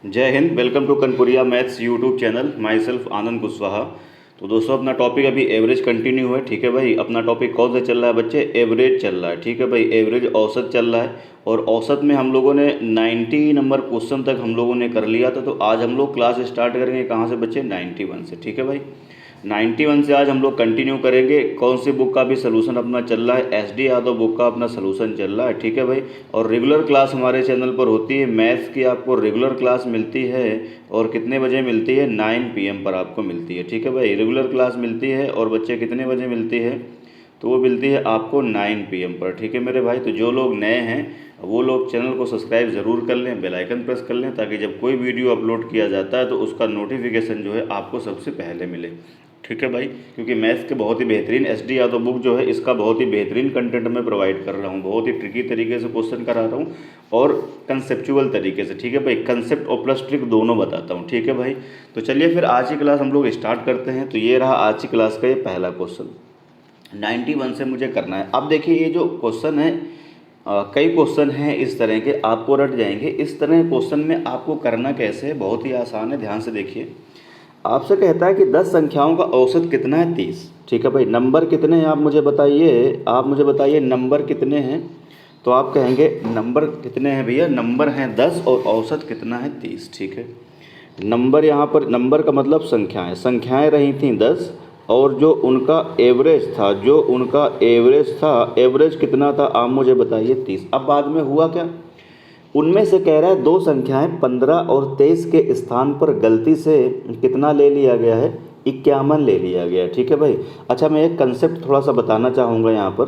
जय हिंद। Welcome to Kanpuriya maths YouTube channel. Myself Anand Kushwaha. तो दोस्तों अपना टॉपिक अभी एवरेज कंटिन्यू है। ठीक है भाई, अपना टॉपिक कौन सा चल रहा है बच्चे? एवरेज चल रहा है। ठीक है भाई, एवरेज औसत चल रहा है। और औसत में हम लोगों ने 90 नंबर क्वेश्चन तक हम लोगों ने कर लिया था। तो आज हम लोग क्लास स्टार्ट करेंगे कहाँ से बच्चे? 91 से। ठीक है भाई, 91 से आज हम लोग कंटिन्यू करेंगे। कौन सी बुक का भी सलूशन अपना चल रहा है? एस डी यादव बुक का अपना सलूशन चल रहा है। ठीक है भाई, और रेगुलर क्लास हमारे चैनल पर होती है। मैथ्स की आपको रेगुलर क्लास मिलती है और कितने बजे मिलती है? 9 PM पर आपको मिलती है। ठीक है भाई, रेगुलर क्लास मिलती है और बच्चे कितने बजे मिलती है? तो वो मिलती है आपको 9 PM पर। ठीक है मेरे भाई, तो जो लोग नए हैं वो लोग चैनल को सब्सक्राइब ज़रूर कर लें, बेल आइकन प्रेस कर लें, ताकि जब कोई वीडियो अपलोड किया जाता है तो उसका नोटिफिकेशन जो है आपको सबसे पहले मिले। ठीक है भाई, क्योंकि मैथ्स के बहुत ही बेहतरीन एस डी यादव बुक जो है इसका बहुत ही बेहतरीन कंटेंट मैं प्रोवाइड कर रहा हूँ। बहुत ही ट्रिकी तरीके से क्वेश्चन करा रहा हूँ और कंसेप्चुअल तरीके से। ठीक है भाई, कंसेप्ट और प्लस ट्रिक दोनों बताता हूँ। ठीक है भाई, तो चलिए फिर आज की क्लास हम लोग स्टार्ट करते हैं। तो ये रहा आज की क्लास का ये पहला क्वेश्चन। 91 से मुझे करना है। अब देखिए ये जो क्वेश्चन है, कई क्वेश्चन हैं इस तरह के, आपको रट जाएंगे। इस तरह के क्वेश्चन में आपको करना कैसे है? बहुत ही आसान है, ध्यान से देखिए। आपसे कहता है कि 10 संख्याओं का औसत कितना है? 30। ठीक है भाई, नंबर कितने हैं आप मुझे बताइए। आप मुझे बताइए नंबर कितने हैं। तो आप कहेंगे नंबर कितने हैं भैया? नंबर हैं 10 और औसत कितना है? 30। ठीक है, नंबर यहाँ पर, नंबर का मतलब संख्याएं, संख्याएं रही थी 10 और जो उनका एवरेज था, एवरेज कितना था आप मुझे बताइए? 30। अब बाद में हुआ क्या? उनमें से कह रहा है दो संख्याएं 15 और 23 के स्थान पर गलती से कितना ले लिया गया है? 51 ले लिया गया है। ठीक है भाई, अच्छा मैं एक कंसेप्ट थोड़ा सा बताना चाहूँगा यहाँ पर।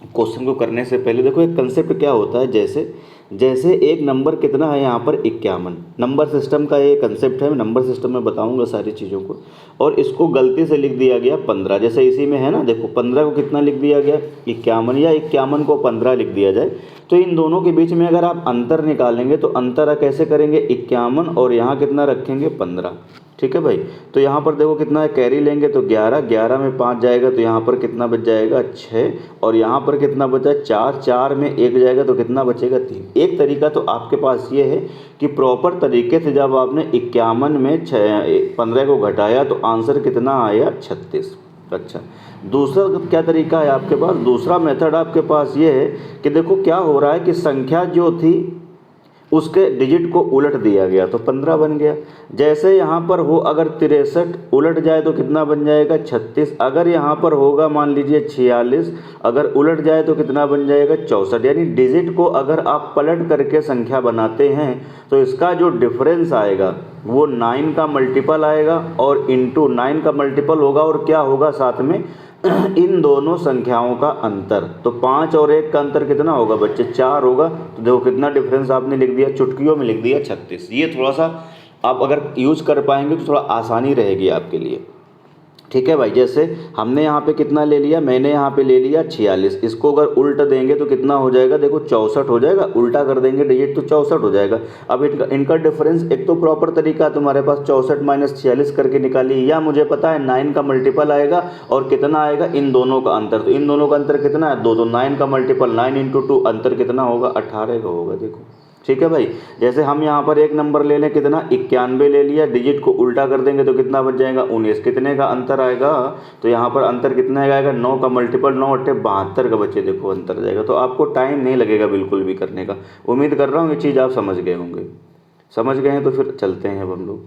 क्वेश्चन को करने से पहले देखो एक कंसेप्ट क्या होता है। जैसे जैसे एक नंबर कितना है यहाँ पर? 51। नंबर सिस्टम का ये कंसेप्ट है, मैं नंबर सिस्टम में बताऊंगा सारी चीज़ों को। और इसको गलती से लिख दिया गया 15, जैसे इसी में है ना, देखो 15 को कितना लिख दिया गया? 51, या 51 को 15 लिख दिया जाए। तो इन दोनों के बीच में अगर आप अंतर निकालेंगे तो अंतर कैसे करेंगे? 51 और यहाँ कितना रखेंगे? 15। ठीक है भाई, तो यहाँ पर देखो कितना है, कैरी लेंगे तो 11, 11 में 5 जाएगा तो यहाँ पर कितना बच जाएगा? 6। और यहाँ पर कितना बचा? 4, 4 में 1 जाएगा तो कितना बचेगा? 3। एक तरीका तो आपके पास ये है कि प्रॉपर तरीके से जब आपने 51 में 15 को घटाया तो आंसर कितना आया? 36। अच्छा, दूसरा क्या तरीका है आपके पास? दूसरा मेथड आपके पास ये है कि देखो क्या हो रहा है कि संख्या जो थी उसके डिजिट को उलट दिया गया तो 15 बन गया। जैसे यहाँ पर हो अगर 63 उलट जाए तो कितना बन जाएगा? 36। अगर यहाँ पर होगा मान लीजिए 46, अगर उलट जाए तो कितना बन जाएगा? 64। यानी डिजिट को अगर आप पलट करके संख्या बनाते हैं तो इसका जो डिफरेंस आएगा वो 9 का मल्टीपल आएगा और इंटू 9 का मल्टीपल होगा और क्या होगा साथ में? इन दोनों संख्याओं का अंतर। तो 5 और 1 का अंतर कितना होगा बच्चे? 4 होगा। तो देखो कितना डिफरेंस आपने लिख दिया, चुटकियों में लिख दिया 36। ये थोड़ा सा आप अगर यूज़ कर पाएंगे तो थोड़ा आसानी रहेगी आपके लिए। ठीक है भाई, जैसे हमने यहाँ पे कितना ले लिया? मैंने यहाँ पे ले लिया 46। इसको अगर उल्टा देंगे तो कितना हो जाएगा? देखो 64 हो जाएगा। उल्टा कर देंगे डिजिट तो 64 हो जाएगा। अब इनका डिफरेंस, एक तो प्रॉपर तरीका तुम्हारे पास 64 माइनस 46 करके निकालिए, या मुझे पता है 9 का मल्टीपल आएगा और कितना आएगा? इन दोनों का अंतर। तो इन दोनों का अंतर कितना है? 2। तो 9 का मल्टीपल 9 इंटू 2, अंतर कितना होगा? 18 का होगा। देखो ठीक है भाई, जैसे हम यहाँ पर एक नंबर ले लें, कितना? 91 ले लिया, डिजिट को उल्टा कर देंगे तो कितना बच जाएगा? 19। कितने का अंतर आएगा? तो यहाँ पर अंतर कितना आएगा? 9 का मल्टीपल 9 अट्ठे 72 का बच्चे देखो अंतर जाएगा। तो आपको टाइम नहीं लगेगा बिल्कुल भी करने का। उम्मीद कर रहा हूँ ये चीज़ आप समझ गए होंगे। समझ गए हैं तो फिर चलते हैं, अब हम लोग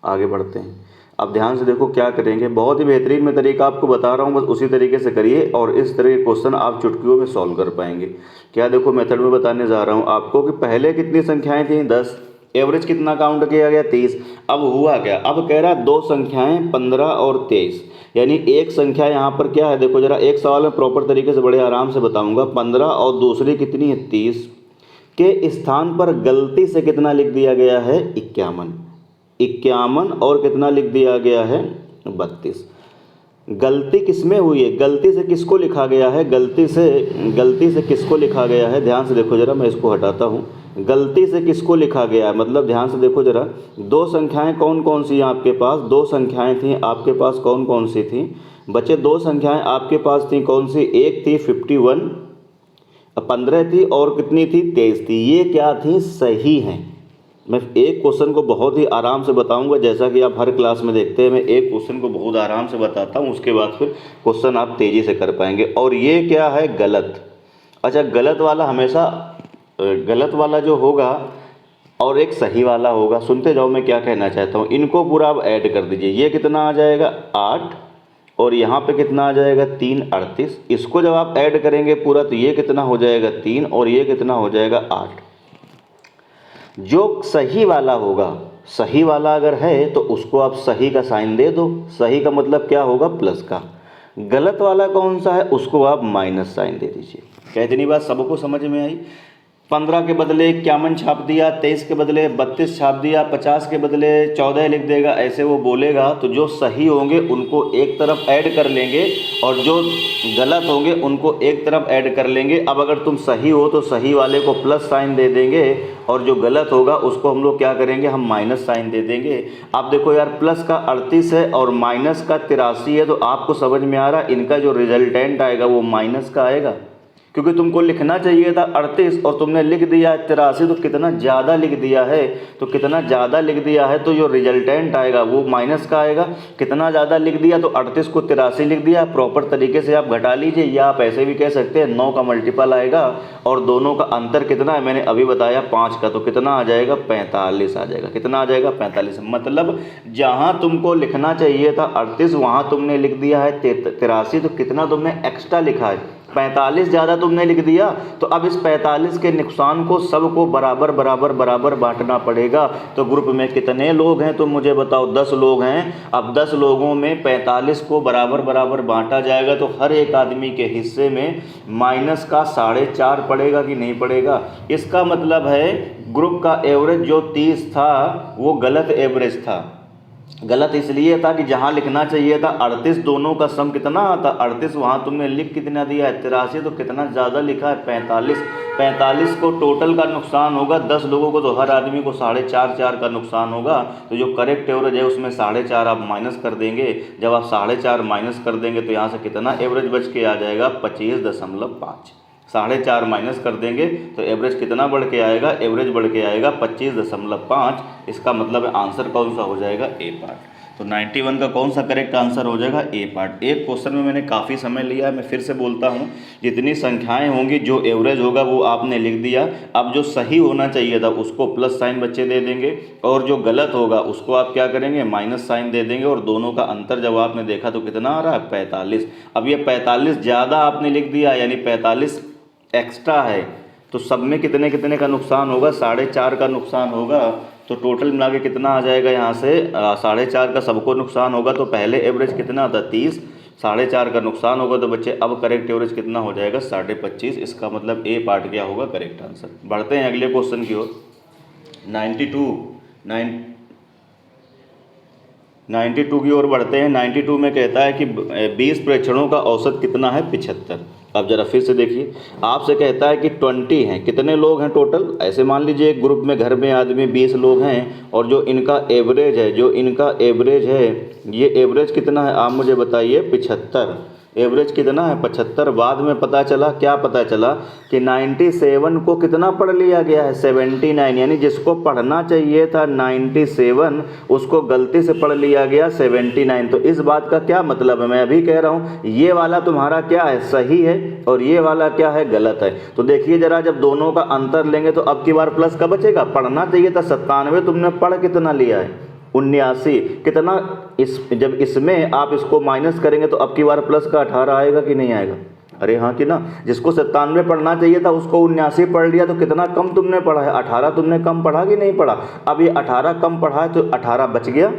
आगे बढ़ते हैं। अब ध्यान से देखो क्या करेंगे, बहुत ही बेहतरीन मैं तरीका आपको बता रहा हूँ, बस उसी तरीके से करिए और इस तरह के क्वेश्चन आप चुटकियों में सॉल्व कर पाएंगे। क्या देखो मेथड में बताने जा रहा हूँ आपको कि पहले कितनी संख्याएं थी? 10। एवरेज कितना काउंट किया गया? 30। अब हुआ क्या? अब कह रहा है दो संख्याएं 15 और 23, यानी एक संख्या यहाँ पर क्या है? देखो जरा, एक सवाल में प्रॉपर तरीके से बड़े आराम से बताऊँगा। 15 और दूसरी कितनी है? 30 के स्थान पर गलती से कितना लिख दिया गया है? 51। 51 और कितना लिख दिया गया है? 32। गलती किसमें हुई है? गलती से किसको लिखा गया है? गलती से किसको लिखा गया है? ध्यान से देखो जरा, मैं इसको हटाता हूँ। गलती से किसको लिखा गया है मतलब ध्यान से देखो जरा, दो संख्याएं कौन कौन सी हैं आपके पास? दो संख्याएं थी आपके पास, कौन कौन सी थी बच्चे? दो संख्याएं आपके पास थी, कौन सी? एक थी 51, 15 थी और कितनी थी? 23 थी। ये क्या थी? सही हैं। मैं एक क्वेश्चन को बहुत ही आराम से बताऊंगा, जैसा कि आप हर क्लास में देखते हैं। मैं एक क्वेश्चन को बहुत आराम से बताता हूं, उसके बाद फिर क्वेश्चन आप तेज़ी से कर पाएंगे। और ये क्या है? गलत। अच्छा, गलत वाला हमेशा गलत वाला जो होगा और एक सही वाला होगा। सुनते जाओ मैं क्या कहना चाहता हूँ। इनको पूरा आप ऐड कर दीजिए। ये कितना आ जाएगा? 8, और यहाँ पे कितना आ जाएगा? 3 38। इसको जब आप ऐड करेंगे पूरा तो ये कितना हो जाएगा? 3, और ये कितना हो जाएगा? 8। जो सही वाला होगा, सही वाला अगर है तो उसको आप सही का साइन दे दो। सही का मतलब क्या होगा? प्लस का। गलत वाला कौन सा है? उसको आप माइनस साइन दे दीजिए। क्या इतनी बात सबको समझ में आई? 15 के बदले 51 छाप दिया, 23 के बदले 32 छाप दिया, 50 के बदले 14 लिख देगा, ऐसे वो बोलेगा तो जो सही होंगे उनको एक तरफ ऐड कर लेंगे और जो गलत होंगे उनको एक तरफ ऐड कर लेंगे। अब अगर तुम सही हो तो सही वाले को प्लस साइन दे देंगे और जो गलत होगा उसको हम लोग क्या करेंगे? हम माइनस साइन दे देंगे। अब देखो यार, प्लस का 38 है और माइनस का 83 है, तो आपको समझ में आ रहा है इनका जो रिजल्टेंट आएगा वो माइनस का आएगा, क्योंकि तुमको लिखना चाहिए था 38 और तुमने लिख दिया 83, तो कितना ज़्यादा लिख दिया है। तो कितना ज़्यादा लिख दिया है तो जो रिजल्टेंट आएगा वो माइनस का आएगा। कितना ज़्यादा लिख दिया तो 38 को 83 लिख दिया। प्रॉपर तरीके से आप घटा लीजिए, या आप ऐसे भी कह सकते हैं 9 का मल्टीपल आएगा और दोनों का अंतर कितना है? मैंने अभी बताया 5 का, तो कितना आ जाएगा? 45 आ जाएगा। कितना आ जाएगा? 45। मतलब जहाँ तुमको लिखना चाहिए था 38 वहाँ तुमने लिख दिया है 83, तो कितना तुमने एक्स्ट्रा लिखा है? 45 ज़्यादा तुमने लिख दिया। तो अब इस 45 के नुकसान को सबको बराबर बराबर बराबर बांटना पड़ेगा। तो ग्रुप में कितने लोग हैं तुम मुझे बताओ? 10 लोग हैं। अब 10 लोगों में 45 को बराबर बराबर बांटा जाएगा तो हर एक आदमी के हिस्से में माइनस का 4.5 पड़ेगा कि नहीं पड़ेगा? इसका मतलब है ग्रुप का एवरेज जो 30 था वो गलत एवरेज था। गलत इसलिए था कि जहाँ लिखना चाहिए था 38, दोनों का सम कितना आता? 38, वहाँ तुमने लिख कितना दिया है? 83, तो कितना ज़्यादा लिखा है? 45। 45 को टोटल का नुकसान होगा 10 लोगों को, तो हर आदमी को 4.5 का नुकसान होगा। तो जो करेक्ट एवरेज है उसमें 4.5 आप माइनस कर देंगे। जब आप 4.5 माइनस कर देंगे तो यहाँ से कितना एवरेज बच के आ जाएगा? 25.5। 4.5 माइनस कर देंगे तो एवरेज कितना बढ़ के आएगा? एवरेज बढ़ के आएगा 25.5। इसका मतलब आंसर कौन सा हो जाएगा? ए पार्ट। तो 91 का कौन सा करेक्ट आंसर हो जाएगा? ए पार्ट। एक क्वेश्चन में मैंने काफ़ी समय लिया है, मैं फिर से बोलता हूँ, जितनी संख्याएं होंगी जो एवरेज होगा वो आपने लिख दिया। अब जो सही होना चाहिए था उसको प्लस साइन बच्चे दे देंगे और जो गलत होगा उसको आप क्या करेंगे? माइनस साइन दे देंगे। और दोनों का अंतर जब आपने देखा तो कितना आ रहा है? 45। अब ये 45 ज़्यादा आपने लिख दिया, यानी 45 एक्स्ट्रा है, तो सब में कितने कितने का नुकसान होगा? 4.5 का नुकसान होगा। तो टोटल मिला के कितना आ जाएगा? यहाँ से 4.5 का सबको नुकसान होगा। तो पहले एवरेज कितना था? 30। 4.5 का नुकसान होगा तो बच्चे अब करेक्ट एवरेज कितना हो जाएगा? 25.5। इसका मतलब ए पार्ट क्या होगा? Correct answer. बढ़ते हैं अगले क्वेश्चन की ओर। 92 की ओर बढ़ते हैं। 92 में कहता है कि 20 प्रेक्षणों का औसत कितना है? 75। अब जरा फिर से देखिए, आपसे कहता है कि 20 हैं। कितने लोग हैं टोटल? ऐसे मान लीजिए एक ग्रुप में घर में आदमी 20 लोग हैं और जो इनका एवरेज है, ये एवरेज कितना है? आप मुझे बताइए। 75। एवरेज कितना है? 75। बाद में पता चला, क्या पता चला कि 97 को कितना पढ़ लिया गया है? 79। यानी जिसको पढ़ना चाहिए था 97 उसको गलती से पढ़ लिया गया 79। तो इस बात का क्या मतलब है? मैं अभी कह रहा हूँ ये वाला तुम्हारा क्या है? सही है और ये वाला क्या है? गलत है। तो देखिए जरा, जब दोनों का अंतर लेंगे तो अब की बार प्लस का बचेगा। पढ़ना चाहिए था 97, तुमने पढ़ कितना लिया है? 79। कितना जब इसमें आप इसको माइनस करेंगे तो अब की बार प्लस का 18 आएगा कि नहीं आएगा? अरे हाँ कि ना? जिसको 97 पढ़ना चाहिए था उसको 79 पढ़ लिया, तो कितना कम तुमने पढ़ा है? 18 तुमने कम पढ़ा कि नहीं पढ़ा? अब ये 18 कम पढ़ा है तो 18 बच गया।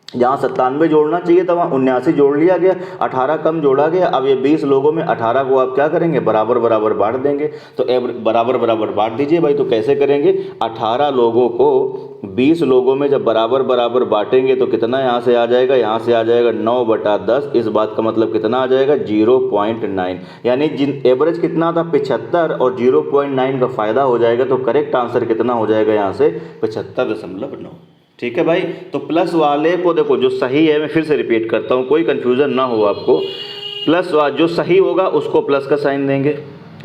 जहाँ 97 जोड़ना चाहिए था वहाँ 79 जोड़ लिया गया, 18 कम जोड़ा गया। अब ये 20 लोगों में 18 को आप क्या करेंगे? बराबर बराबर बांट देंगे। तो बराबर बराबर बांट दीजिए भाई। तो कैसे करेंगे? 18 लोगों को 20 लोगों में जब बराबर बराबर बांटेंगे तो कितना यहाँ से आ जाएगा? यहाँ से आ जाएगा 9/10। इस बात का मतलब कितना आ जाएगा? 0.9। यानी जिन एवरेज कितना था? 75 और 0.9 का फ़ायदा हो जाएगा। तो करेक्ट आंसर कितना हो जाएगा यहाँ से? 75.9। ठीक है भाई। तो प्लस वाले को देखो, जो सही है, मैं फिर से रिपीट करता हूँ, कोई कन्फ्यूज़न ना हो आपको। प्लस जो सही होगा उसको प्लस का साइन देंगे,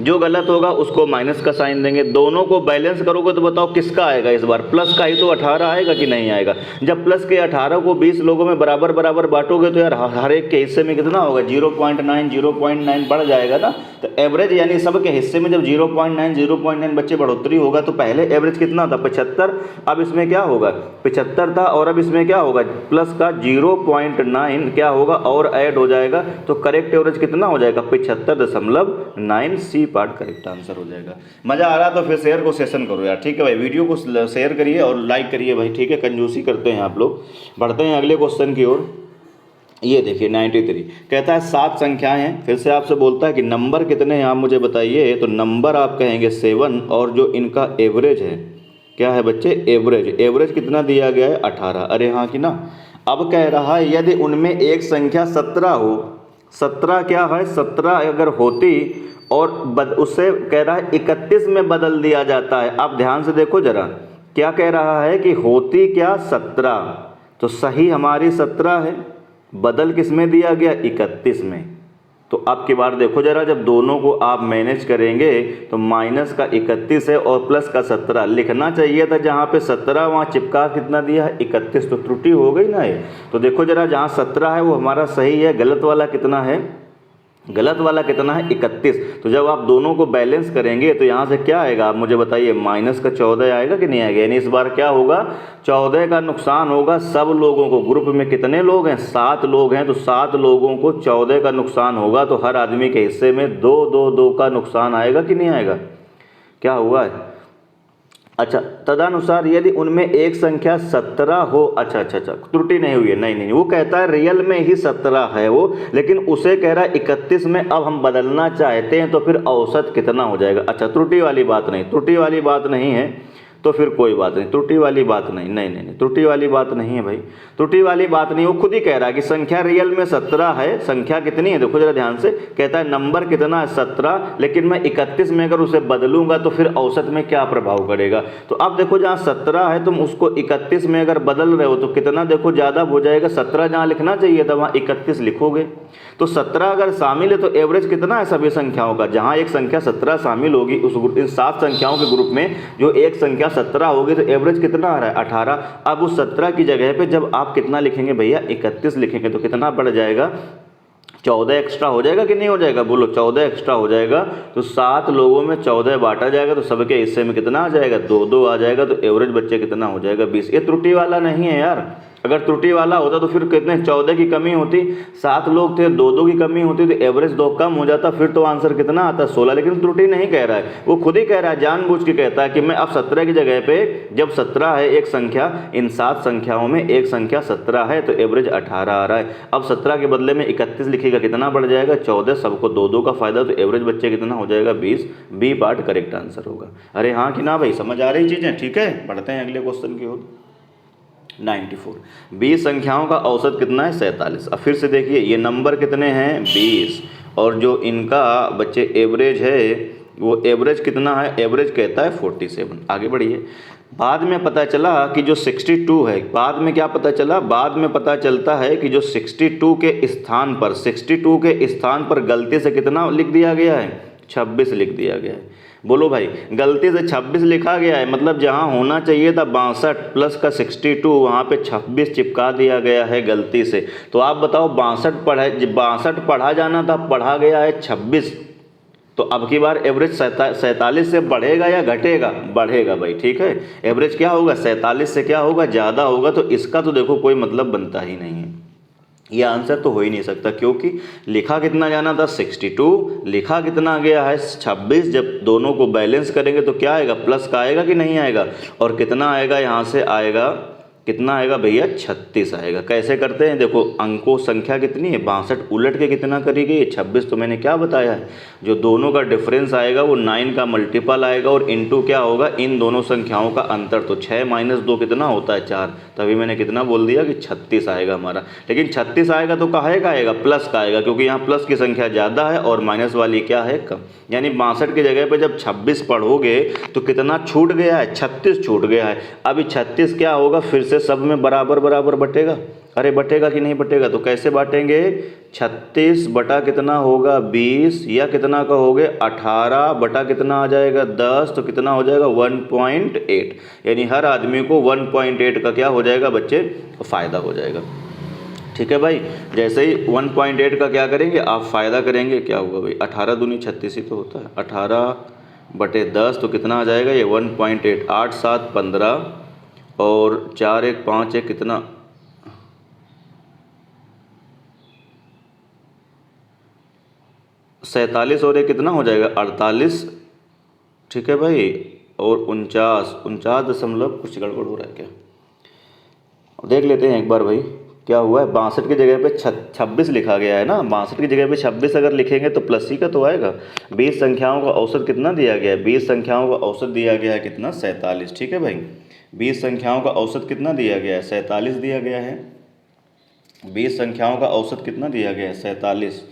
जो गलत होगा उसको माइनस का साइन देंगे। दोनों को बैलेंस करोगे तो बताओ किसका आएगा इस बार, प्लस का ही तो 18 आएगा कि नहीं आएगा। जब प्लस के 18 को 20 लोगों में बराबर बराबर बांटोगे तो यार हर एक के हिस्से में कितना होगा, 0.9 बढ़ जाएगा ना। तो एवरेज यानी सबके हिस्से में जब 0.9 बच्चे बढ़ोतरी होगा तो पहले एवरेज कितना था 75, अब इसमें क्या होगा 75 था और अब इसमें क्या होगा प्लस का 0.9 क्या होगा और ऐड हो जाएगा, तो करेक्ट एवरेज कितना हो जाएगा 75.9। सी पार्ट करेक्ट आंसर हो जाएगा। मज़ा आ रहा तो फिर शेयर को सेशन करो यार, ठीक है भाई, वीडियो को शेयर करिए और लाइक करिए भाई, ठीक है, कंजूसी करते हैं आप लोग। बढ़ते हैं अगले क्वेश्चन की ओर। ये देखिए 93 कहता है 7 संख्याएं हैं, फिर से आपसे बोलता है कि नंबर कितने हैं आप मुझे बताइए। तो नंबर आप कहेंगे 7 और जो इनका एवरेज है क्या है बच्चे, एवरेज कितना दिया गया है 18। अरे हाँ कि ना। अब कह रहा है यदि उनमें एक संख्या 17 हो, 17 क्या है 17 अगर होती और उससे कह रहा है 31 में बदल दिया जाता है। आप ध्यान से देखो जरा, क्या कह रहा है कि होती क्या 17, तो सही हमारी 17 है, बदल किस में दिया गया 31 में। तो अब की बार देखो जरा, जब दोनों को आप मैनेज करेंगे तो माइनस का 31 है और प्लस का 17 लिखना चाहिए था, जहाँ पे 17 वहाँ चिपका कितना दिया है 31, तो त्रुटि हो गई ना ये। तो देखो जरा, जहाँ 17 है वो हमारा सही है, गलत वाला कितना है, गलत वाला कितना है 31। तो जब आप दोनों को बैलेंस करेंगे तो यहाँ से क्या आएगा आप मुझे बताइए, माइनस का 14 आएगा कि नहीं आएगा। यानी इस बार क्या होगा 14 का नुकसान होगा सब लोगों को। ग्रुप में कितने लोग हैं 7 लोग हैं, तो 7 लोगों को 14 का नुकसान होगा, तो हर आदमी के हिस्से में 2 का नुकसान आएगा कि नहीं आएगा। क्या हुआ है, अच्छा तदनुसार यदि उनमें एक संख्या 17 हो, अच्छा त्रुटि नहीं हुई है, नहीं वो कहता है रियल में ही 17 है वो, लेकिन उसे कह रहा है 31 में अब हम बदलना चाहते हैं, तो फिर औसत कितना हो जाएगा। अच्छा त्रुटि वाली बात नहीं है, तो फिर कोई बात नहीं, त्रुटि वाली बात नहीं, त्रुटि वाली बात नहीं है भाई, त्रुटि वाली बात नहीं। वो खुद ही कह रहा है कि संख्या रियल में 17 है। संख्या कितनी है देखो जरा ध्यान से, कहता है नंबर कितना है 17, लेकिन मैं 31 में अगर उसे बदलूंगा तो फिर औसत में क्या प्रभाव पड़ेगा। तो अब देखो जहाँ 17 है तुम उसको 31 में अगर बदल रहे हो तो कितना देखो ज़्यादा हो जाएगा, 17 जहाँ लिखना चाहिए था वहाँ 31 लिखोगे। तो 17 अगर शामिल है तो एवरेज कितना है सभी संख्याओं का, जहाँ एक संख्या 17 शामिल होगी उस इन 7 संख्याओं के ग्रुप में जो एक संख्या 17 होगी तो एवरेज कितना आ रहा है 18। अब उस 17 की जगह पे जब आप कितना लिखेंगे भैया 31 लिखेंगे तो कितना बढ़ जाएगा 14 एक्स्ट्रा हो जाएगा कि नहीं हो जाएगा, बोलो 14 एक्स्ट्रा हो जाएगा। तो 7 लोगों में 14 बांटा जाएगा तो सबके हिस्से में कितना आ जाएगा 2 आ जाएगा, तो एवरेज बच्चे कितना हो जाएगा 20। ये त्रुटि वाला नहीं है यार, अगर त्रुटि वाला होता तो फिर कितने 14 की कमी होती, 7 लोग थे 2 की कमी होती तो एवरेज 2 कम हो जाता, फिर तो आंसर कितना आता 16। लेकिन त्रुटि नहीं कह रहा है, वो खुद ही कह रहा है जानबूझ के कहता है कि मैं अब 17 की जगह पे जब 17 है एक संख्या, इन 7 संख्याओं में एक संख्या 17 है तो एवरेज 18 आ रहा है। अब 17 के बदले में 31 लिखेगा कितना बढ़ जाएगा 14, सबको 2 का फायदा, तो एवरेज बच्चे कितना हो जाएगा 20। बी पार्ट करेक्ट आंसर होगा। अरे हाँ कि ना भाई, समझ आ रही चीज़ें, ठीक है। बढ़ते हैं अगले क्वेश्चन की ओर। 94 20 संख्याओं का औसत कितना है 47। अब फिर से देखिए ये नंबर कितने हैं 20 और जो इनका बच्चे एवरेज है वो एवरेज कितना है, एवरेज कहता है 47। आगे बढ़िए। बाद में पता चला कि जो 62 है, बाद में क्या पता चला, बाद में पता चलता है कि जो 62 के स्थान पर गलती से कितना लिख दिया गया है 26 लिख दिया गया है। बोलो भाई गलती से 26 लिखा गया है, मतलब जहाँ होना चाहिए था 62 प्लस का 62 वहाँ पे 26 चिपका दिया गया है गलती से। तो आप बताओ 62 पढ़ा जाना था, पढ़ा गया है 26। तो अब की बार एवरेज 47 से बढ़ेगा या घटेगा, बढ़ेगा भाई, ठीक है। एवरेज क्या होगा 47 से क्या होगा ज़्यादा होगा, तो इसका तो देखो कोई मतलब बनता ही नहीं है, ये आंसर तो हो ही नहीं सकता, क्योंकि लिखा कितना जाना था 62, लिखा कितना गया है 26। जब दोनों को बैलेंस करेंगे तो क्या आएगा प्लस का आएगा कि नहीं आएगा, और कितना आएगा यहाँ से आएगा, कितना आएगा भैया 36 आएगा। कैसे करते हैं देखो, अंकों संख्या कितनी है 62, उलट के कितना करेगी 26। तो मैंने क्या बताया है, जो दोनों का डिफरेंस आएगा वो 9 का मल्टीपल आएगा और इनटू क्या होगा इन दोनों संख्याओं का अंतर। तो 6 - 2 कितना होता है 4, तभी मैंने कितना बोल दिया कि 36 आएगा हमारा। लेकिन 36 आएगा तो काहे का आएगा, प्लस का आएगा, क्योंकि यहाँ प्लस की संख्या ज़्यादा है और माइनस वाली क्या है कम। यानी 62 की जगह पर जब 26 पढ़ोगे तो कितना छूट गया है 36 छूट गया है। अभी 36 क्या होगा फिर से सब में बराबर बराबर बटेगा? अरे बटेगा कि नहीं बटेगा? तो कैसे बांटेंगे? 36 बटा कितना होगा 20, या कितना का हो गया 18 बटा कितना आ जाएगा 10, तो कितना हो जाएगा 1.8। यानी हर आदमी को 1.8 का क्या हो जाएगा बच्चे? फ़ायदा हो जाएगा। ठीक है भाई, जैसे ही 1.8 का क्या करेंगे आप फ़ायदा करेंगे, क्या होगा भाई 18 दूनी 36 ही तो होता है, 18/10 तो कितना आ जाएगा ये 1.8, 8 7 15 और 4 1 5 1 कितना 47 और एक कितना हो जाएगा 48। ठीक है भाई, और 49 दशमलव कुछ गड़बड़ हो रहा है क्या, देख लेते हैं एक बार भाई क्या हुआ है। 62 की जगह पे 26 लिखा गया है ना, 62 की जगह पे 26 अगर लिखेंगे तो प्लस ही का तो आएगा। 20 संख्याओं का औसत कितना दिया गया है? 20 संख्याओं का औसत दिया गया है कितना? 47। ठीक है भाई, 20 संख्याओं का औसत कितना दिया गया है? 47 दिया गया है। 20 संख्याओं का औसत कितना दिया गया है? 47।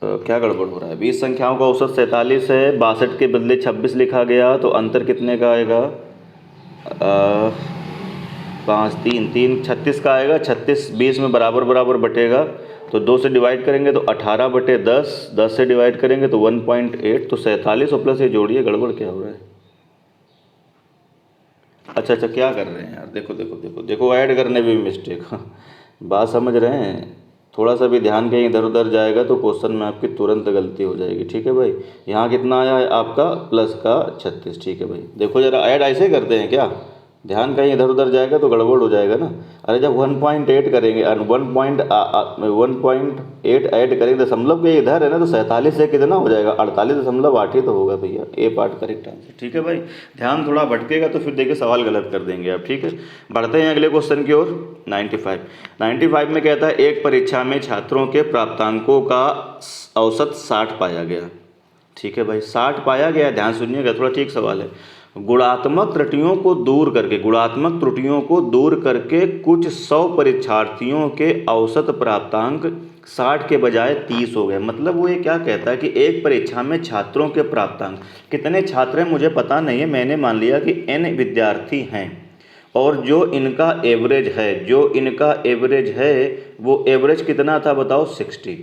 क्या गड़बड़ हो रहा है? 20 संख्याओं का औसत 47 है, 62 के बदले 26 लिखा गया, तो अंतर कितने का आएगा? 5 3 3 36 का आएगा। 36 20 में बराबर बराबर बटेगा, तो 2 से डिवाइड करेंगे तो 18/10, 10 से डिवाइड करेंगे तो 1.8, तो 47 और प्लस ये जोड़िए, गड़बड़ क्या हो रहा है? अच्छा क्या कर रहे हैं यार, देखो देखो देखो देखो, ऐड करने में भी मिस्टेक। बात समझ रहे हैं? थोड़ा सा भी ध्यान कहीं इधर उधर जाएगा तो क्वेश्चन में आपकी तुरंत गलती हो जाएगी। ठीक है भाई, यहाँ कितना आया है आपका? प्लस का 36। ठीक है भाई, देखो जरा ऐड ऐसे करते हैं क्या? ध्यान कहीं इधर उधर जाएगा तो गड़बड़ हो जाएगा ना। अरे जब 1.8 करेंगे 1.8 ऐड करेंगे, दशमलव के इधर है ना, तो 47 से कितना हो जाएगा? 48.8 ही तो होगा भैया। ए पार्ट करेक्ट आंसर। ठीक है भाई, ध्यान थोड़ा भटकेगा तो फिर देखिए सवाल गलत कर देंगे आप। ठीक है, बढ़ते हैं अगले क्वेश्चन की ओर। 95 में कहता है एक परीक्षा में छात्रों के प्राप्तांकों का औसत 60 पाया गया। ठीक है भाई, 60 पाया गया, ध्यान सुनिएगा, थोड़ा ठीक सवाल है। गुणात्मक त्रुटियों को दूर करके कुछ 100 परीक्षार्थियों के औसत प्राप्तांक 60 के बजाय 30 हो गए। मतलब वो ये क्या कहता है कि एक परीक्षा में छात्रों के प्राप्तांक, कितने छात्र हैं मुझे पता नहीं है, मैंने मान लिया कि n विद्यार्थी हैं, और जो इनका एवरेज है वो एवरेज कितना था बताओ? 60।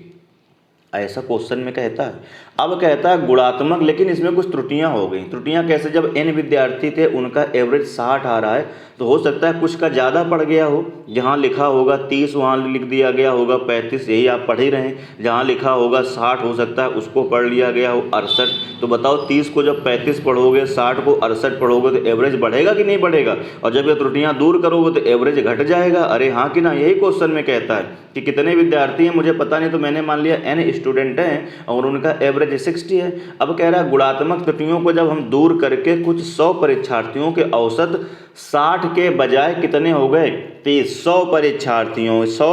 ऐसा क्वेश्चन में कहता है। अब कहता है गुणात्मक, लेकिन इसमें कुछ त्रुटियां हो गई। त्रुटियां कैसे? जब n विद्यार्थी थे उनका एवरेज 60 आ रहा है, तो हो सकता है कुछ का ज़्यादा पड़ गया हो। जहां लिखा होगा 30 वहां लिख दिया गया होगा 35, यही आप पढ़ ही रहे हैं। जहां लिखा होगा 60 हो सकता है उसको पढ़ लिया गया हो 68। तो बताओ 30 को जब 35 पढ़ोगे, 60 को 68 पढ़ोगे, तो एवरेज बढ़ेगा कि नहीं बढ़ेगा? और जब ये त्रुटियां दूर करोगे तो एवरेज घट जाएगा। अरे हाँ कि ना, यही क्वेश्चन में कहता है कि कितने विद्यार्थी हैं मुझे पता नहीं, तो मैंने मान लिया n स्टूडेंट हैं और उनका एवरेज 60 है। अब कह रहा है गुणात्मक त्रुटियों को जब हम दूर करके कुछ 100 परीक्षार्थियों के औसत 60 के बजाय कितने हो गए? 30। 100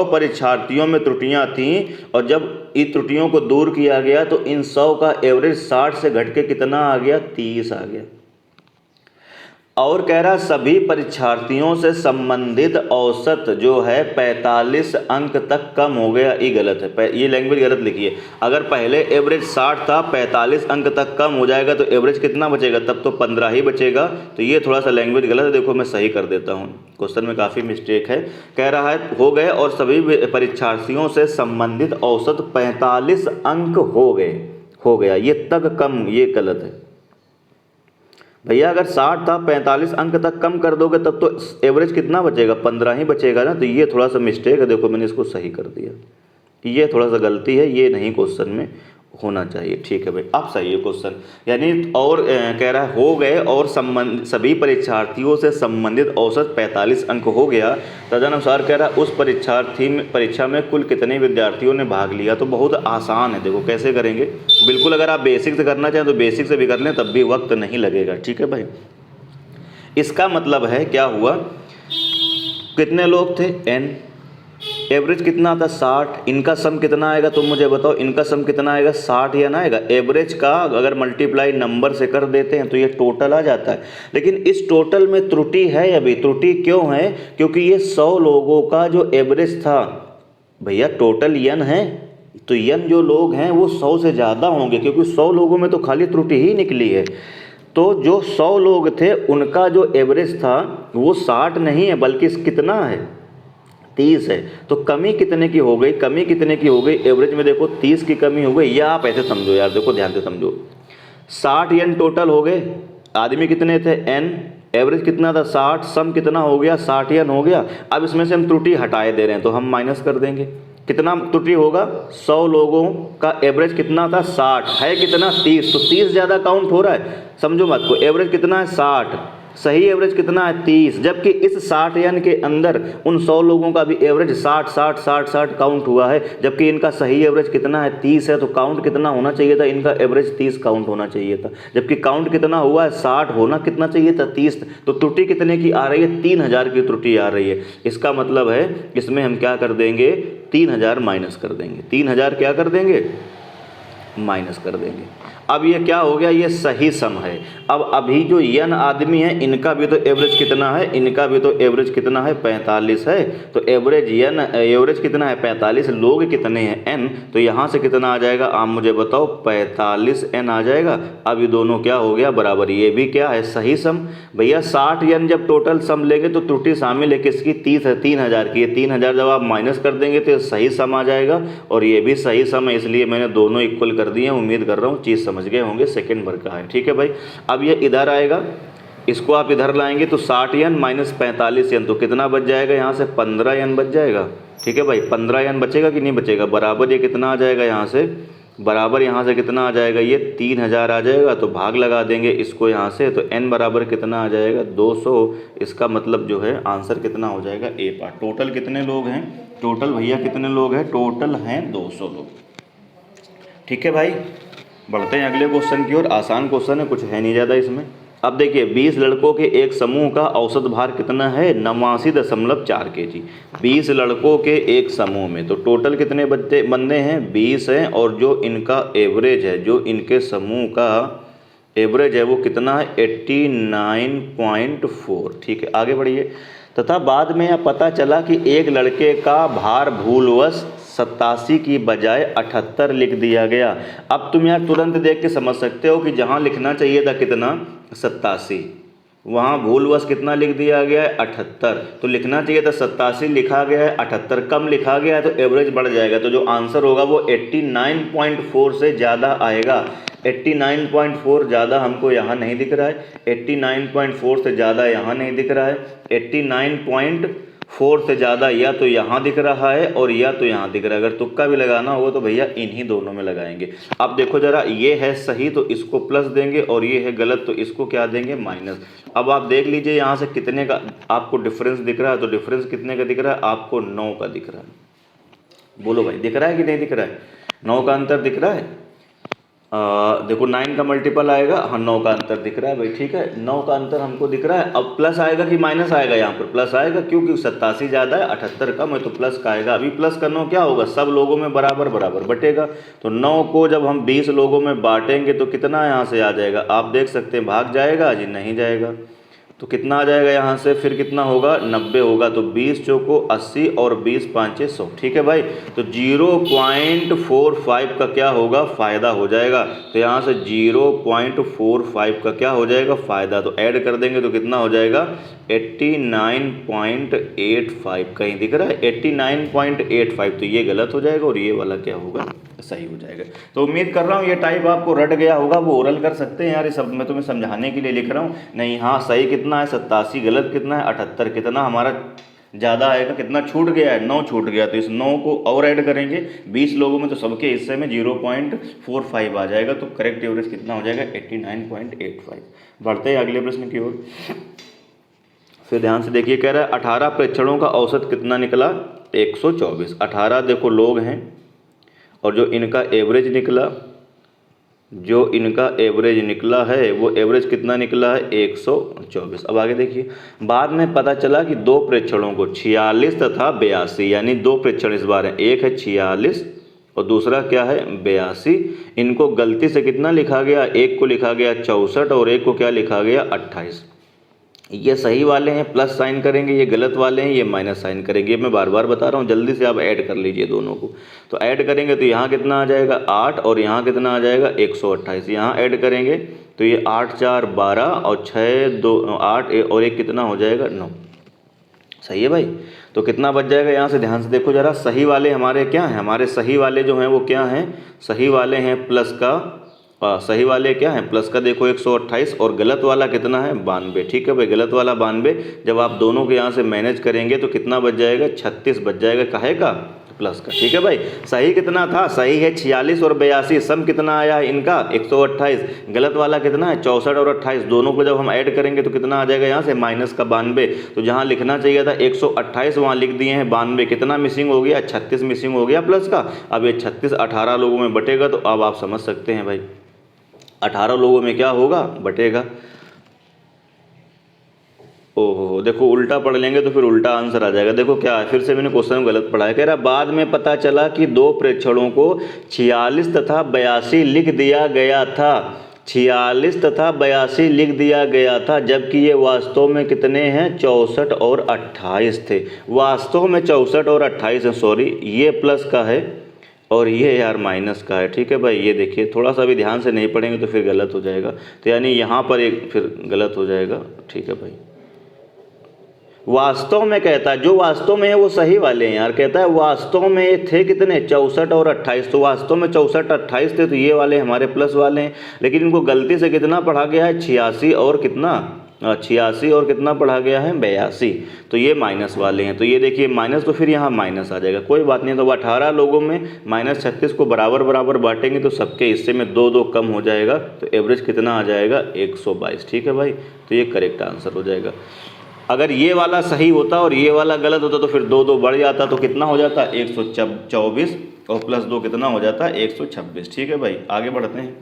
परीक्षार्थियों में त्रुटियां थीं, और जब इन त्रुटियों को दूर किया गया तो इन 100 का एवरेज 60 से घट के कितना आ गया? 30 आ गया। और कह रहा सभी परीक्षार्थियों से संबंधित औसत जो है 45 अंक तक कम हो गया। ये गलत है, ये लैंग्वेज गलत लिखी है। अगर पहले एवरेज 60 था, 45 अंक तक कम हो जाएगा तो एवरेज कितना बचेगा? तब तो 15 ही बचेगा। तो ये थोड़ा सा लैंग्वेज गलत है, देखो मैं सही कर देता हूँ, क्वेश्चन में काफ़ी मिस्टेक है। कह रहा है हो गए और सभी परीक्षार्थियों से संबंधित औसत 45 अंक हो गया, ये तक कम, ये गलत है भैया। अगर 60 था 45 अंक तक कम कर दोगे तब तो एवरेज कितना बचेगा? 15 ही बचेगा ना। तो ये थोड़ा सा मिस्टेक है, देखो मैंने इसको सही कर दिया, ये थोड़ा सा गलती है, ये नहीं क्वेश्चन में होना चाहिए। ठीक है भाई, अब सही है क्वेश्चन। यानी और कह रहा है हो गए और सभी परीक्षार्थियों से संबंधित औसत 45 अंक हो गया। तदनुसार कह रहा है उस परीक्षा में कुल कितने विद्यार्थियों ने भाग लिया। तो बहुत आसान है, देखो कैसे करेंगे। बिल्कुल अगर आप बेसिक से करना चाहें तो बेसिक से भी कर लें, तब भी वक्त नहीं लगेगा। ठीक है भाई, इसका मतलब है क्या हुआ, कितने लोग थे? n, एवरेज कितना था? 60। इनका सम कितना आएगा तुम मुझे बताओ? इनका सम कितना आएगा? 60 या ना आएगा? एवरेज का अगर मल्टीप्लाई नंबर से कर देते हैं तो ये टोटल आ जाता है। लेकिन इस टोटल में त्रुटि है अभी। त्रुटि क्यों है? क्योंकि ये 100 लोगों का जो एवरेज था भैया, टोटल n है, तो n जो लोग हैं वो 100 से ज़्यादा होंगे, क्योंकि 100 लोगों में तो खाली त्रुटि ही निकली है। तो जो 100 लोग थे उनका जो एवरेज था वो 60 नहीं है बल्कि कितना है, 30 है। तो कमी कितने की हो गई, कमी कितने की हो गई, एवरेज में देखो 30 की कमी हो गई। या आप ऐसे समझो यार, देखो ध्यान से समझो, 60 एन टोटल हो गए, आदमी कितने थे एन, एवरेज कितना था 60, सम कितना हो गया 60 एन हो गया। अब इसमें से हम त्रुटि हटाए दे रहे हैं तो हम माइनस कर देंगे, कितना त्रुटि होगा, 100 लोगों का एवरेज कितना था 60 है, कितना 30, तो 30 ज़्यादा काउंट हो रहा है, समझो मत को, एवरेज कितना है 60, सही एवरेज कितना है 30, जबकि इस 60 एन के अंदर उन 100 लोगों का भी एवरेज 60 60 60 60 काउंट हुआ है, जबकि इनका सही एवरेज कितना है 30 है। तो काउंट कितना होना चाहिए था, इनका एवरेज 30 काउंट होना चाहिए था, जबकि काउंट कितना हुआ है 60, होना कितना चाहिए था 30। तो त्रुटि कितने की आ रही है, 3000 की त्रुटि आ रही है। इसका मतलब है इसमें हम क्या कर देंगे, 3000 माइनस कर देंगे, 3000 क्या कर देंगे, माइनस कर देंगे। अब ये क्या हो गया, ये सही सम है। अब अभी जो n आदमी है इनका भी तो एवरेज कितना है, इनका भी तो एवरेज कितना है 45 है। तो एवरेज कितना है 45, लोग कितने हैं n, तो यहाँ से कितना आ जाएगा, आप मुझे बताओ 45 n आ जाएगा। अब ये दोनों क्या हो गया बराबर, ये भी क्या है सही सम। भैया 60 n जब टोटल सम लेंगे तो त्रुटि शामिल है किसकी, 30 है, 3000 की, 3000 जब आप माइनस कर देंगे तो सही सम आ जाएगा, और ये भी सही सम है, इसलिए मैंने दोनों इक्वल कर दिए। उम्मीद कर रहा हूँ चीज़ समझ गए होंगे, सेकंड वर्ग का है, ठीक है भाई। अब ये इधर आएगा, इसको आप इधर लाएंगे तो 60 n माइनस 45 n, तो कितना बच जाएगा यहाँ से 15 n बच जाएगा, ठीक है भाई। 15 n बचेगा कि नहीं बचेगा, बराबर ये कितना आ जाएगा यहाँ से, बराबर यहाँ से कितना आ जाएगा, ये 3000 आ जाएगा। तो भाग लगा देंगे इसको यहाँ से, तो n बराबर कितना आ जाएगा 200। इसका मतलब जो है आंसर कितना हो जाएगा ए पार्ट। टोटल कितने लोग हैं, टोटल भैया कितने लोग हैं, टोटल हैं 200 लोग, ठीक है भाई। बढ़ते हैं अगले क्वेश्चन की ओर। आसान क्वेश्चन है, कुछ है नहीं ज़्यादा इसमें। अब देखिए 20 लड़कों के एक समूह का औसत भार कितना है, 89.4 kg। 20 लड़कों के एक समूह में तो टोटल कितने बंदे हैं, 20 हैं, और जो इनका एवरेज है, जो इनके समूह का एवरेज है वो कितना है 89.4, ठीक है। आगे बढ़िए। तथा बाद में यह पता चला कि एक लड़के का भार भूलवश 87 की बजाय 78 लिख दिया गया। अब तुम यार तुरंत देख के समझ सकते हो कि जहाँ लिखना चाहिए था कितना 87, वहाँ भूलवश कितना लिख दिया गया है 78। तो लिखना चाहिए था 87, लिखा गया है 78, कम लिखा गया है तो एवरेज बढ़ जाएगा। तो जो आंसर होगा वो 89.4 से ज़्यादा आएगा। 89.4 ज़्यादा हमको यहाँ नहीं दिख रहा है, 89.4 से ज़्यादा यहाँ नहीं दिख रहा है, 89.4 से ज़्यादा या तो यहाँ दिख रहा है और या तो यहाँ दिख रहा है। अगर तुक्का भी लगाना होगा तो भैया इन्हीं दोनों में लगाएंगे। अब देखो ज़रा, ये है सही तो इसको प्लस देंगे, और ये है गलत तो इसको क्या देंगे माइनस। अब आप देख लीजिए यहाँ से कितने का आपको डिफरेंस दिख रहा है, तो डिफरेंस कितने का दिख रहा है आपको, 9 का दिख रहा है। बोलो भाई दिख रहा है कि नहीं दिख रहा है, 9 का अंतर दिख रहा है। देखो 9 का मल्टीपल आएगा, हाँ 9 का अंतर दिख रहा है भाई, ठीक है 9 का अंतर हमको दिख रहा है। अब प्लस आएगा कि माइनस आएगा, यहाँ पर प्लस आएगा क्योंकि 87 ज़्यादा है 78 कम है, तो प्लस का आएगा। अभी प्लस का 9 क्या होगा, सब लोगों में बराबर बराबर बटेगा। तो 9 को जब हम 20 लोगों में बांटेंगे तो कितना यहाँ से आ जाएगा, आप देख सकते हैं भाग जाएगा जी, नहीं जाएगा। तो कितना आ जाएगा यहाँ से, फिर कितना होगा 90 होगा। तो 20 चौको 80 और 20 पाँचे 100, ठीक है भाई। तो 0.45 का क्या होगा, फ़ायदा हो जाएगा। तो यहाँ से 0.45 का क्या हो जाएगा, फ़ायदा। तो ऐड कर देंगे तो कितना हो जाएगा 89.85, कहीं दिख रहा है 89.85, तो ये गलत हो जाएगा और ये वाला क्या होगा, सही हो जाएगा। तो उम्मीद कर रहा हूँ ये टाइप आपको रट गया होगा। वो ओरल कर सकते हैं यार, ये सब मैं तुम्हें समझाने के लिए लिख रहा हूँ। नहीं हाँ सही कितना है 87, गलत कितना है 78, कितना हमारा ज़्यादा आएगा, कितना छूट गया है 9 छूट गया। तो इस 9 को और ऐड करेंगे 20 लोगों में तो सबके हिस्से में 0.45 आ जाएगा। तो करेक्ट एवरेज कितना हो जाएगा 89.85। बढ़ते हैं अगले प्रश्न की ओर। फिर ध्यान से देखिए, कह रहा है 18 प्रेक्षणों का औसत कितना निकला 124। 18 देखो लोग हैं और जो इनका एवरेज निकला है वो एवरेज कितना निकला है 124। अब आगे देखिए, बाद में पता चला कि 2 प्रेक्षणों को 46 तथा 82, यानी 2 प्रेक्षण इस बार है, एक है 46 और दूसरा क्या है 82। इनको गलती से कितना लिखा गया, एक को लिखा गया 64 और एक को क्या लिखा गया 28। ये सही वाले हैं प्लस साइन करेंगे, ये गलत वाले हैं ये माइनस साइन करेंगे। ये मैं बार बार बता रहा हूँ, जल्दी से आप ऐड कर लीजिए दोनों को। तो ऐड करेंगे तो यहाँ कितना आ जाएगा 8 और यहाँ कितना आ जाएगा 128। यहाँ ऐड करेंगे तो ये 8 4 12 और 6 2 8 और एक कितना हो जाएगा 9। सही है भाई। तो कितना बच जाएगा यहाँ से, ध्यान से देखो जरा। सही वाले हमारे क्या हैं, हमारे सही वाले जो हैं वो क्या हैं, सही वाले हैं प्लस का सही वाले क्या हैं प्लस का, देखो 128 और गलत वाला कितना है 92। ठीक है भाई, गलत वाला 92। जब आप दोनों के यहाँ से मैनेज करेंगे तो कितना बच जाएगा 36 बच जाएगा, काहे का प्लस का। ठीक है भाई, सही कितना था, सही है 46 और 82। सम कितना आया है इनका 128। गलत वाला कितना है 64 और 28। दोनों को जब हम ऐड करेंगे तो कितना आ जाएगा यहाँ से माइनस का 92। तो जहाँ लिखना चाहिए था 128 वहाँ लिख दिए हैं 92। कितना मिसिंग हो गया 36 मिसिंग हो गया प्लस का। अब ये 36 18 लोगों में बटेगा तो अब आप समझ सकते हैं भाई 18 लोगों में क्या होगा बटेगा। ओहो, देखो उल्टा पढ़ लेंगे तो फिर उल्टा आंसर आ जाएगा। देखो क्या है, फिर से मैंने क्वेश्चन गलत पढ़ा है। कह रहा बाद में पता चला कि दो प्रेक्षणों को 46 तथा 82 लिख दिया गया था। 46 तथा 82 लिख दिया गया था, जबकि ये वास्तव में कितने हैं 64 और 28 थे। वास्तव में 64 और 28 है, सॉरी ये प्लस का है और ये यार माइनस का है। ठीक है भाई, ये देखिए थोड़ा सा भी ध्यान से नहीं पढ़ेंगे तो फिर गलत हो जाएगा। तो यानी यहाँ पर एक फिर गलत हो जाएगा। ठीक है भाई, वास्तव में कहता है, जो वास्तव में है वो सही वाले हैं यार। कहता है वास्तव में ये थे कितने 64 और 28। तो वास्तव में 64 28 थे, तो ये वाले हमारे प्लस वाले हैं। लेकिन इनको गलती से कितना पढ़ा गया है 86 और कितना 86 और कितना पढ़ा गया है 82। तो ये माइनस वाले हैं। तो ये देखिए माइनस, तो फिर यहाँ माइनस आ जाएगा, कोई बात नहीं। तो 18 लोगों में माइनस 36 को बराबर बराबर बांटेंगे तो सबके हिस्से में 2 2 कम हो जाएगा। तो एवरेज कितना आ जाएगा 122। ठीक है भाई, तो ये करेक्ट आंसर हो जाएगा। अगर ये वाला सही होता और ये वाला गलत होता तो फिर 2 2 बढ़ जाता, तो कितना हो जाता 124 और प्लस 2 कितना हो जाता 126। ठीक है भाई, आगे बढ़ते हैं।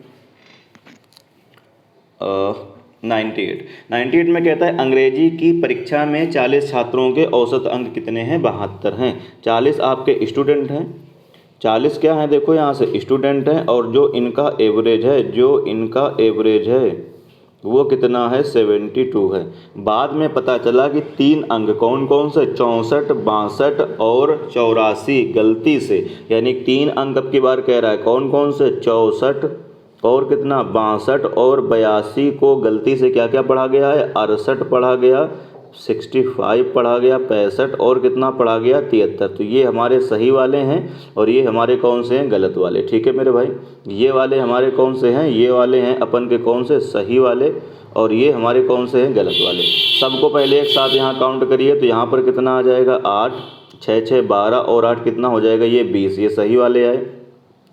98 में कहता है अंग्रेजी की परीक्षा में 40 छात्रों के औसत अंक कितने हैं 72 हैं। 40 आपके स्टूडेंट हैं, 40 क्या है देखो यहाँ से स्टूडेंट हैं, और जो इनका एवरेज है वो कितना है 72 है। बाद में पता चला कि 3 अंक कौन कौन से 64 62 और 84 गलती से, यानी 3 अंक अब की बार कह रहा है कौन कौन से 64 और कितना 62 और 82 को गलती से क्या क्या पढ़ा गया है 68 पढ़ा गया, 65 पढ़ा गया, 65 और कितना पढ़ा गया 73। तो ये हमारे सही वाले हैं और ये हमारे कौन से हैं गलत वाले। ठीक है मेरे भाई, ये वाले हमारे कौन से हैं, ये वाले हैं अपन के कौन से सही वाले, और ये हमारे कौन से हैं गलत वाले। सबको पहले एक साथ यहाँ काउंट करिए तो यहाँ पर कितना आ जाएगा 8 6 6 12 और 8 कितना हो जाएगा ये 20। ये सही वाले आए,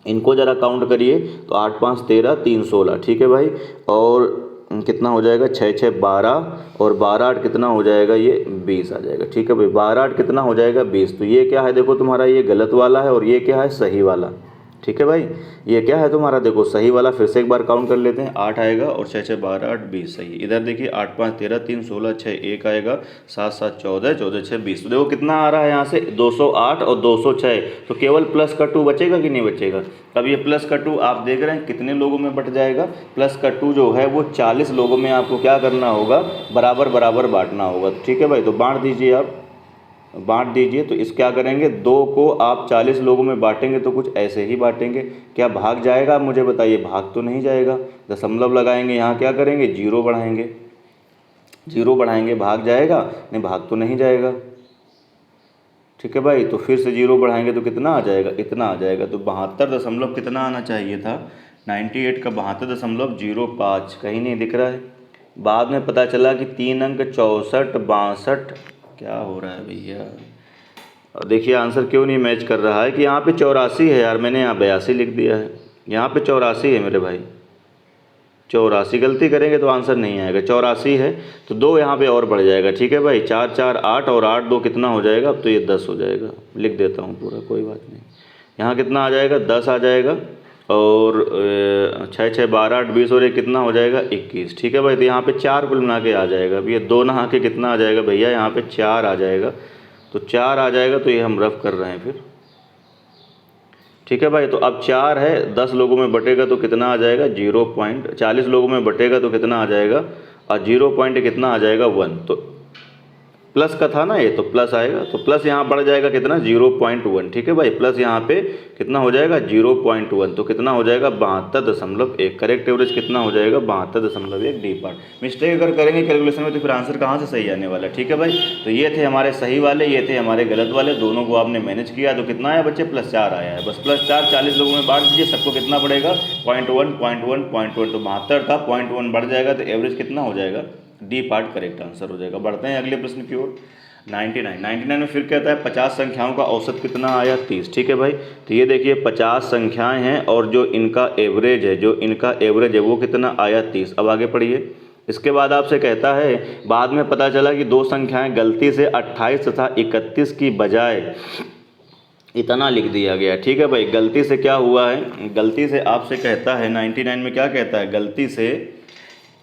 इनको ज़रा काउंट करिए तो 8 5 13 3 16। ठीक है भाई, और कितना हो जाएगा 6 6 12 और 12 8 कितना हो जाएगा ये 20 आ जाएगा। ठीक है भाई, 12 8 कितना हो जाएगा 20। तो ये क्या है देखो तुम्हारा ये गलत वाला है और ये क्या है सही वाला। ठीक है भाई, ये क्या है तुम्हारा देखो सही वाला। फिर से एक बार काउंट कर लेते हैं, 8 आएगा और 6 6 12 8 20 सही। इधर देखिए 8 5 13 3 16 6 1 आएगा, 7 7 14 14 6 20। तो देखो कितना आ रहा है यहाँ से 208 और 206। तो केवल प्लस का 2 बचेगा कि नहीं बचेगा। अब ये प्लस का 2 आप देख रहे हैं कितने लोगों में बट जाएगा। प्लस का 2 जो है वो 40 लोगों में आपको क्या करना होगा बराबर बराबर बांटना होगा। ठीक है भाई, तो बांट दीजिए, आप बांट दीजिए। तो इस क्या करेंगे 2 को आप 40 लोगों में बांटेंगे तो कुछ ऐसे ही बांटेंगे। क्या भाग जाएगा, मुझे बताइए। भाग तो नहीं जाएगा। दशमलव लगाएंगे, यहाँ क्या करेंगे 0 बढ़ाएंगे, 0 बढ़ाएंगे, भाग जाएगा नहीं, भाग तो नहीं जाएगा। ठीक है भाई, तो फिर से 0 बढ़ाएंगे तो कितना आ जाएगा इतना आ जाएगा। तो 72 दशमलव कितना आना चाहिए था 98 का 72.05 कहीं नहीं दिख रहा है। बाद में पता चला कि 3 अंक 64 62। क्या हो रहा है भैया, और देखिए आंसर क्यों नहीं मैच कर रहा है कि यहाँ पे 84 है यार, मैंने यहाँ 82 लिख दिया है। यहाँ पे 84 है मेरे भाई, 84 गलती करेंगे तो आंसर नहीं आएगा। 84 है तो 2 यहाँ पे और बढ़ जाएगा। ठीक है भाई, 4 4 8 और 8 2 कितना हो जाएगा, अब तो ये 10 हो जाएगा। लिख देता हूँ पूरा, कोई बात नहीं। यहाँ कितना आ जाएगा 10 आ जाएगा, और 6 6 12 8 20 और ये कितना हो जाएगा 21। ठीक है भाई, तो यहाँ पे 4 कुल मिला के आ जाएगा। अब ये 2 नहा के कितना आ जाएगा भैया, यहाँ पे 4 आ जाएगा। तो 4 आ जाएगा, तो ये हम रफ कर रहे हैं फिर। ठीक है भाई, तो अब 4 है, 10 लोगों में बटेगा तो कितना आ जाएगा 0.40 लोगों में बटेगा तो कितना आ जाएगा और 0 पॉइंट कितना आ जाएगा 1, तो प्लस का था ना ये, तो प्लस आएगा, तो प्लस यहाँ बढ़ जाएगा कितना 0.1, ठीक है भाई, प्लस यहाँ पे कितना हो जाएगा 0.1, तो कितना हो जाएगा 72.1। करेक्ट एवरेज कितना हो जाएगा 72.1 डी पार्ट। मिस्टेक अगर करेंगे कैलकुलेशन में तो फिर आंसर कहाँ से सही आने वाला है, ठीक है भाई। तो ये थे हमारे सही वाले, ये थे हमारे गलत वाले, दोनों को आपने मैनेज किया तो कितना आया बच्चे +4 आया है। बस +4 40 लोगों में बांट दीजिए, सबको कितना पड़ेगा 0.1 तो 72 था, 0.1 बढ़ जाएगा तो एवरेज कितना हो जाएगा डी पार्ट करेक्ट आंसर हो जाएगा। बढ़ते हैं अगले प्रश्न की ओर। 99 में फिर कहता है 50 संख्याओं का औसत कितना आया 30, ठीक है भाई। तो ये देखिए 50 संख्याएं हैं और जो इनका एवरेज है वो कितना आया 30। अब आगे पढ़िए। इसके बाद आपसे कहता है बाद में पता चला कि दो संख्याएं गलती से 28 तथा 31 की बजाय इतना लिख दिया गया, ठीक है भाई। गलती से क्या हुआ है, गलती से आपसे कहता है 99 में क्या कहता है, गलती से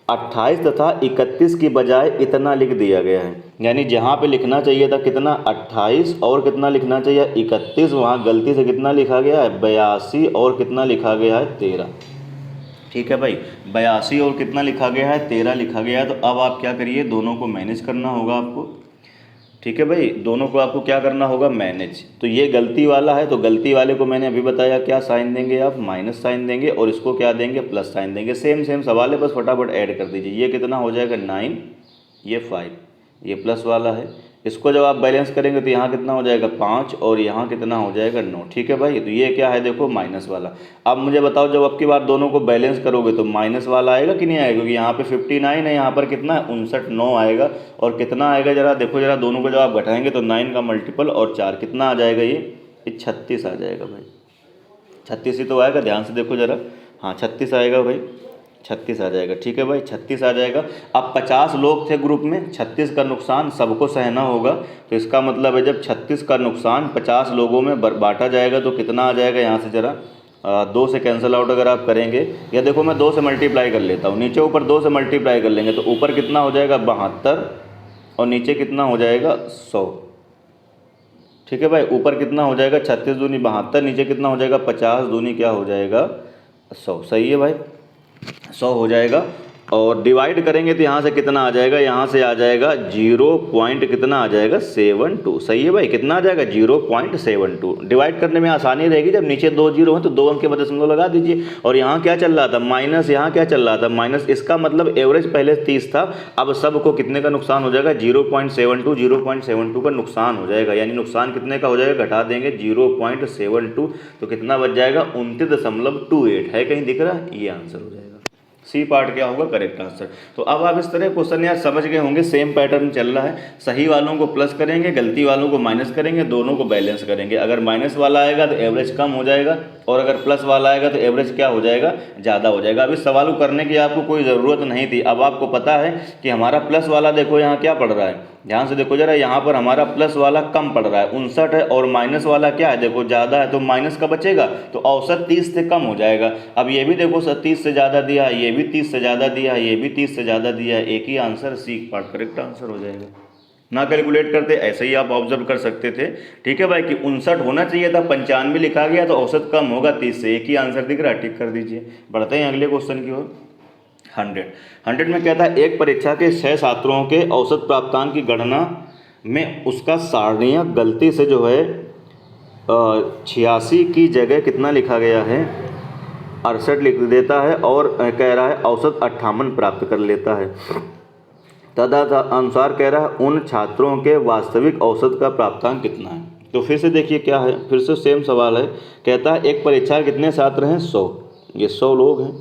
28 तथा 31 की बजाय इतना लिख दिया गया है। यानी जहाँ पे लिखना चाहिए था कितना 28 और कितना लिखना चाहिए 31, वहाँ गलती से कितना लिखा गया है 82 और कितना लिखा गया है 13, ठीक है भाई। 82 और कितना लिखा गया है 13 लिखा गया है। तो अब आप क्या करिए, दोनों को मैनेज करना होगा आपको, ठीक है भाई, दोनों को आपको क्या करना होगा मैनेज। तो ये गलती वाला है, तो गलती वाले को मैंने अभी बताया क्या साइन देंगे आप, माइनस साइन देंगे, और इसको क्या देंगे प्लस साइन देंगे। सेम सवाल है, बस फटाफट ऐड कर दीजिए। ये कितना हो जाएगा 9, ये 5, ये प्लस वाला है। इसको जब आप बैलेंस करेंगे तो यहाँ कितना हो जाएगा 5 और यहाँ कितना हो जाएगा 9, ठीक है भाई। तो ये क्या है देखो माइनस वाला। अब मुझे बताओ जब अब की बार दोनों को बैलेंस करोगे तो माइनस वाला आएगा कि नहीं आएगा, क्योंकि यहाँ पे 59 है, यहाँ पर कितना है 59 आएगा। और कितना आएगा जरा देखो, जरा दोनों को जब आप घटाएंगे तो 9 का मल्टीपल और 4 कितना आ जाएगा, ये 36 आ जाएगा भाई। 36 ही तो आएगा, ध्यान से देखो जरा, हाँ 36 आएगा भाई, 36 आ जाएगा, ठीक है भाई 36 आ जाएगा। अब 50 लोग थे ग्रुप में, 36 का नुकसान सबको सहना होगा। तो इसका मतलब है जब 36 का नुकसान 50 लोगों में बांटा जाएगा तो कितना आ जाएगा, यहाँ से जरा 2 से कैंसिल आउट अगर आप करेंगे, या देखो मैं 2 से मल्टीप्लाई कर लेता हूँ, नीचे ऊपर 2 से मल्टीप्लाई कर लेंगे तो ऊपर कितना हो जाएगा 72 और नीचे कितना हो जाएगा 100, ठीक है भाई। ऊपर कितना हो जाएगा 36 दूनी 72, नीचे कितना हो जाएगा 50 दूनी क्या हो जाएगा 100, सही है भाई 100 हो जाएगा। और डिवाइड करेंगे तो यहाँ से कितना आ जाएगा, यहाँ से आ जाएगा 0 पॉइंट कितना आ जाएगा 72, सही है भाई, कितना आ जाएगा 0.72। डिवाइड करने में आसानी रहेगी, जब नीचे 2 जीरो हैं तो 2 अंक के बाद दशमलव लगा दीजिए। और यहाँ क्या चल रहा था माइनस, यहाँ क्या चल रहा था माइनस, इसका मतलब एवरेज पहले 30 था, अब सबको कितने का नुकसान हो जाएगा 0.72 का नुकसान हो जाएगा। यानी नुकसान कितने का हो जाएगा, घटा देंगे 0.72 तो कितना बच जाएगा 29.28 है, कहीं दिख रहा है, ये आंसर हो जाएगा। सी पार्ट क्या होगा करेक्ट आंसर। तो अब आप इस तरह क्वेश्चन यार समझ गए होंगे, सेम पैटर्न चल रहा है। सही वालों को प्लस करेंगे, गलती वालों को माइनस करेंगे, दोनों को बैलेंस करेंगे। अगर माइनस वाला आएगा तो एवरेज कम हो जाएगा और अगर प्लस वाला आएगा तो एवरेज क्या हो जाएगा ज़्यादा हो जाएगा। अब इस सवाल को करने की आपको कोई ज़रूरत नहीं थी। अब आपको पता है कि हमारा प्लस वाला देखो यहाँ क्या पड़ रहा है, ध्यान से देखो जरा, यहाँ पर हमारा प्लस वाला कम पड़ रहा है 59 है, और माइनस वाला क्या है देखो ज़्यादा है, तो माइनस का बचेगा तो औसत 30 से कम हो जाएगा। अब ये भी देखो 30 से ज़्यादा दिया है, ये भी 30 से ज़्यादा दिया है, ये भी 30 से ज़्यादा दिया है, एक ही answer C part correct answer हो जाएगा। ना कैलकुलेट करते, ऐसे ही आप ऑब्जर्व कर सकते थे, ठीक है भाई, कि 59 होना चाहिए था, 95 लिखा गया तो औसत कम होगा 30 से, एक ही आंसर दिख रहा है, टिक कर दीजिए। बढ़ते हैं अगले क्वेश्चन की ओर। 100 में कहता है एक परीक्षा के 6 छात्रों के औसत प्राप्तांक की गणना में उसका सारणीय गलती से जो है 86 की जगह कितना लिखा गया है 68 लिख देता है, और कह रहा है औसत 58 प्राप्त कर लेता है। तदनुसार कह रहा है उन छात्रों के वास्तविक औसत का प्राप्तांक कितना है। तो फिर से देखिए क्या है, फिर से सेम सवाल है। कहता है एक परीक्षा कितने छात्र हैं 100, ये 100 लोग हैं,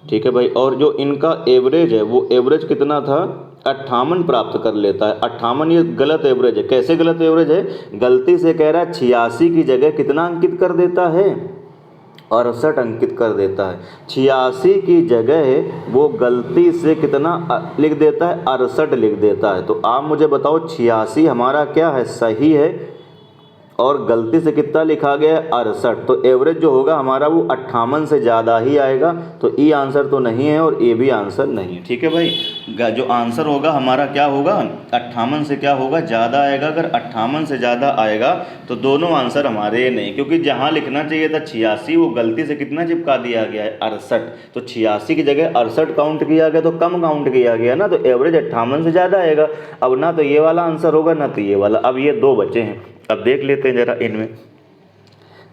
ठीक है भाई, और जो इनका एवरेज है वो एवरेज कितना था 58 प्राप्त कर लेता है। 58 ये गलत एवरेज है। कैसे गलत एवरेज है, गलती से कह रहा है 86 की जगह कितना अंकित कर देता है 68 अंकित कर देता है। 86 की जगह वो गलती से कितना लिख देता है 68 लिख देता है। तो आप मुझे बताओ 86 हमारा क्या है सही है और गलती से कितना लिखा गया है 68, तो एवरेज जो होगा हमारा वो 58 से ज़्यादा ही आएगा। तो ई आंसर तो नहीं है और ए भी आंसर नहीं है। ठीक है भाई, जो आंसर होगा हमारा क्या होगा, 58 से क्या होगा, ज़्यादा आएगा। अगर 58 से ज़्यादा आएगा तो दोनों आंसर हमारे नहीं, क्योंकि जहाँ लिखना चाहिए था 86 वो गलती से कितना चिपका दिया गया है 68, तो 86 की जगह 68 काउंट किया गया, तो कम काउंट किया गया ना, तो एवरेज 58 से ज़्यादा आएगा। अब ना तो ये वाला आंसर होगा ना तो ये वाला। अब ये दो बचे हैं, अब देख लेते हैं जरा इनमें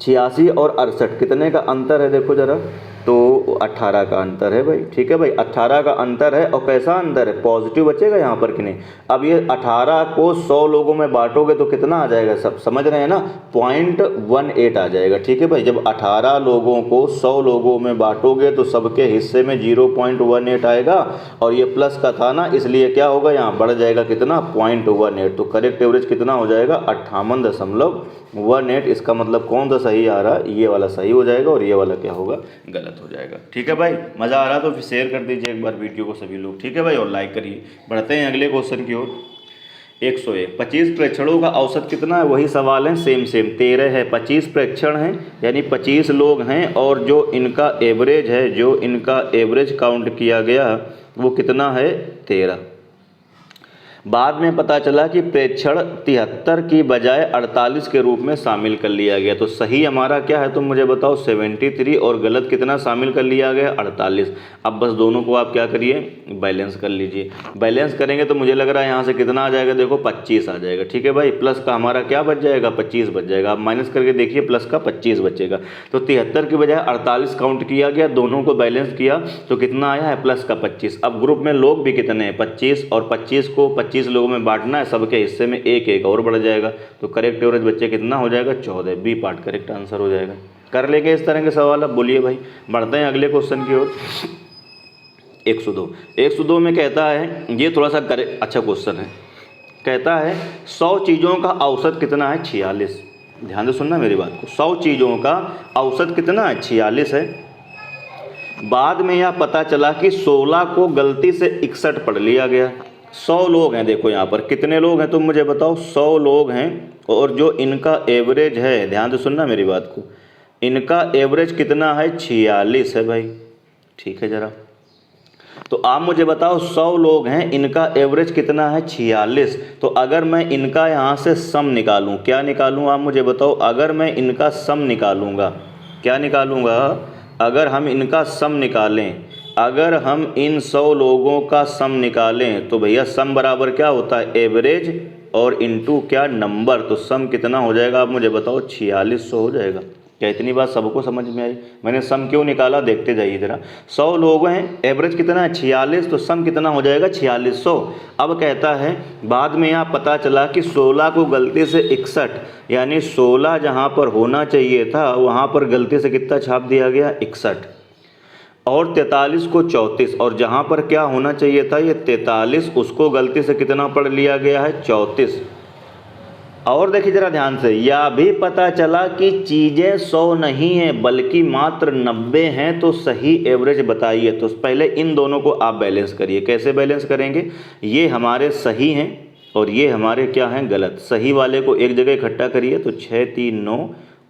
86 और 68 कितने का अंतर है, देखो जरा, तो 18 का अंतर है भाई। ठीक है भाई, 18 का अंतर है, और कैसा अंतर है, पॉजिटिव बचेगा यहाँ पर कि नहीं। अब ये 18 को 100 लोगों में बांटोगे तो कितना आ जाएगा, सब समझ रहे हैं ना, 0.18 आ जाएगा। ठीक है भाई, जब 18 लोगों को 100 लोगों में बांटोगे तो सबके हिस्से में 0.18 आएगा, और ये प्लस का था ना, इसलिए क्या होगा, यहाँ बढ़ जाएगा कितना, 0.18। तो करेक्ट एवरेज कितना हो जाएगा, 58.18। इसका मतलब कौन सा सही आ रहा है, ये वाला सही हो जाएगा, और ये वाला क्या होगा, गलत हो जाएगा। ठीक है भाई, मज़ा आ रहा तो फिर शेयर कर दीजिए एक बार वीडियो को सभी लोग। ठीक है भाई, और लाइक करिए। बढ़ते हैं अगले क्वेश्चन की ओर। 101, 25 प्रेक्षणों का औसत कितना है, वही सवाल है, सेम 13 है। 25 प्रेक्षण हैं यानी 25 लोग हैं, और जो इनका एवरेज है, जो इनका एवरेज काउंट किया गया वो कितना है, 13। बाद में पता चला कि प्रेक्षण 73 की बजाय 48 के रूप में शामिल कर लिया गया। तो सही हमारा क्या है, तुम मुझे बताओ, 73, और गलत कितना शामिल कर लिया गया, 48। अब बस दोनों को आप क्या करिए, बैलेंस कर लीजिए। बैलेंस करेंगे तो मुझे लग रहा है यहाँ से कितना आ जाएगा, देखो 25 आ जाएगा। ठीक है भाई, प्लस का हमारा क्या बच जाएगा, 25 बच जाएगा। आप माइनस करके देखिए, प्लस का 25 बचेगा। तो 73 की बजाय 48 काउंट किया गया, दोनों को बैलेंस किया तो कितना आया है, प्लस का 25। अब ग्रुप में लोग भी कितने हैं, 25, और 25 को 25 लोगों में बांटना है, सबके हिस्से में एक एक और बढ़ जाएगा। तो करेक्ट एवरेज बच्चे कितना हो जाएगा, 14। बी पार्ट करेक्ट आंसर हो जाएगा। कर लेंगे इस तरह के सवाल। अब बोलिए भाई, बढ़ते हैं अगले क्वेश्चन की ओर। 102 में कहता है, ये थोड़ा सा अच्छा क्वेश्चन है। कहता है 100 चीज़ों का औसत कितना है, 46। ध्यान से सुनना मेरी बात को। 100 चीज़ों का औसत कितना है, 46 है। बाद में यह पता चला कि 16 को गलती से 61 पढ़ लिया गया। 100 लोग हैं, देखो यहाँ पर कितने लोग हैं, तुम मुझे बताओ। 100 लोग हैं, और जो इनका एवरेज है, ध्यान से सुनना मेरी बात को, इनका एवरेज कितना है, 46 है भाई। ठीक है जरा, तो आप मुझे बताओ 100 लोग हैं, इनका एवरेज कितना है, 46। तो अगर मैं इनका यहाँ से सम निकालूं, क्या निकालूं, आप मुझे बताओ। अगर मैं इनका सम निकालूंगा, क्या निकालूंगा, अगर हम इनका सम निकालें, अगर हम इन 100 लोगों का सम निकालें तो भैया सम बराबर क्या होता है, एवरेज और इनटू क्या, नंबर। तो सम कितना हो जाएगा, आप मुझे बताओ, 4600 हो जाएगा। क्या इतनी बात सबको समझ में आई। मैंने सम क्यों निकाला, देखते जाइए जरा। 100 लोग हैं, एवरेज कितना है, 46, तो सम कितना हो जाएगा, 4600। अब कहता है बाद में यहाँ पता चला कि 16 को गलती से 61, यानी 16 जहाँ पर होना चाहिए था वहाँ पर गलती से कितना छाप दिया गया, 61, और 43 को 34, और जहाँ पर क्या होना चाहिए था, ये 43, उसको गलती से कितना पढ़ लिया गया है, 34। और देखिए जरा ध्यान से, यह भी पता चला कि चीज़ें 100 नहीं हैं बल्कि मात्र 90 हैं। तो सही एवरेज बताइए। तो पहले इन दोनों को आप बैलेंस करिए। कैसे बैलेंस करेंगे, ये हमारे सही हैं और ये हमारे क्या हैं, गलत। सही वाले को एक जगह इकट्ठा करिए, तो 6 3 9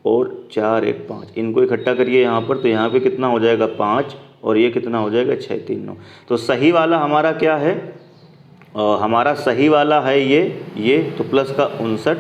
और 4 1 5, इनको इकट्ठा करिए यहाँ पर, तो यहाँ पे कितना हो जाएगा, 5, और ये कितना हो जाएगा, 6 3 9। तो सही वाला हमारा क्या है, हमारा सही वाला है ये तो प्लस का 59,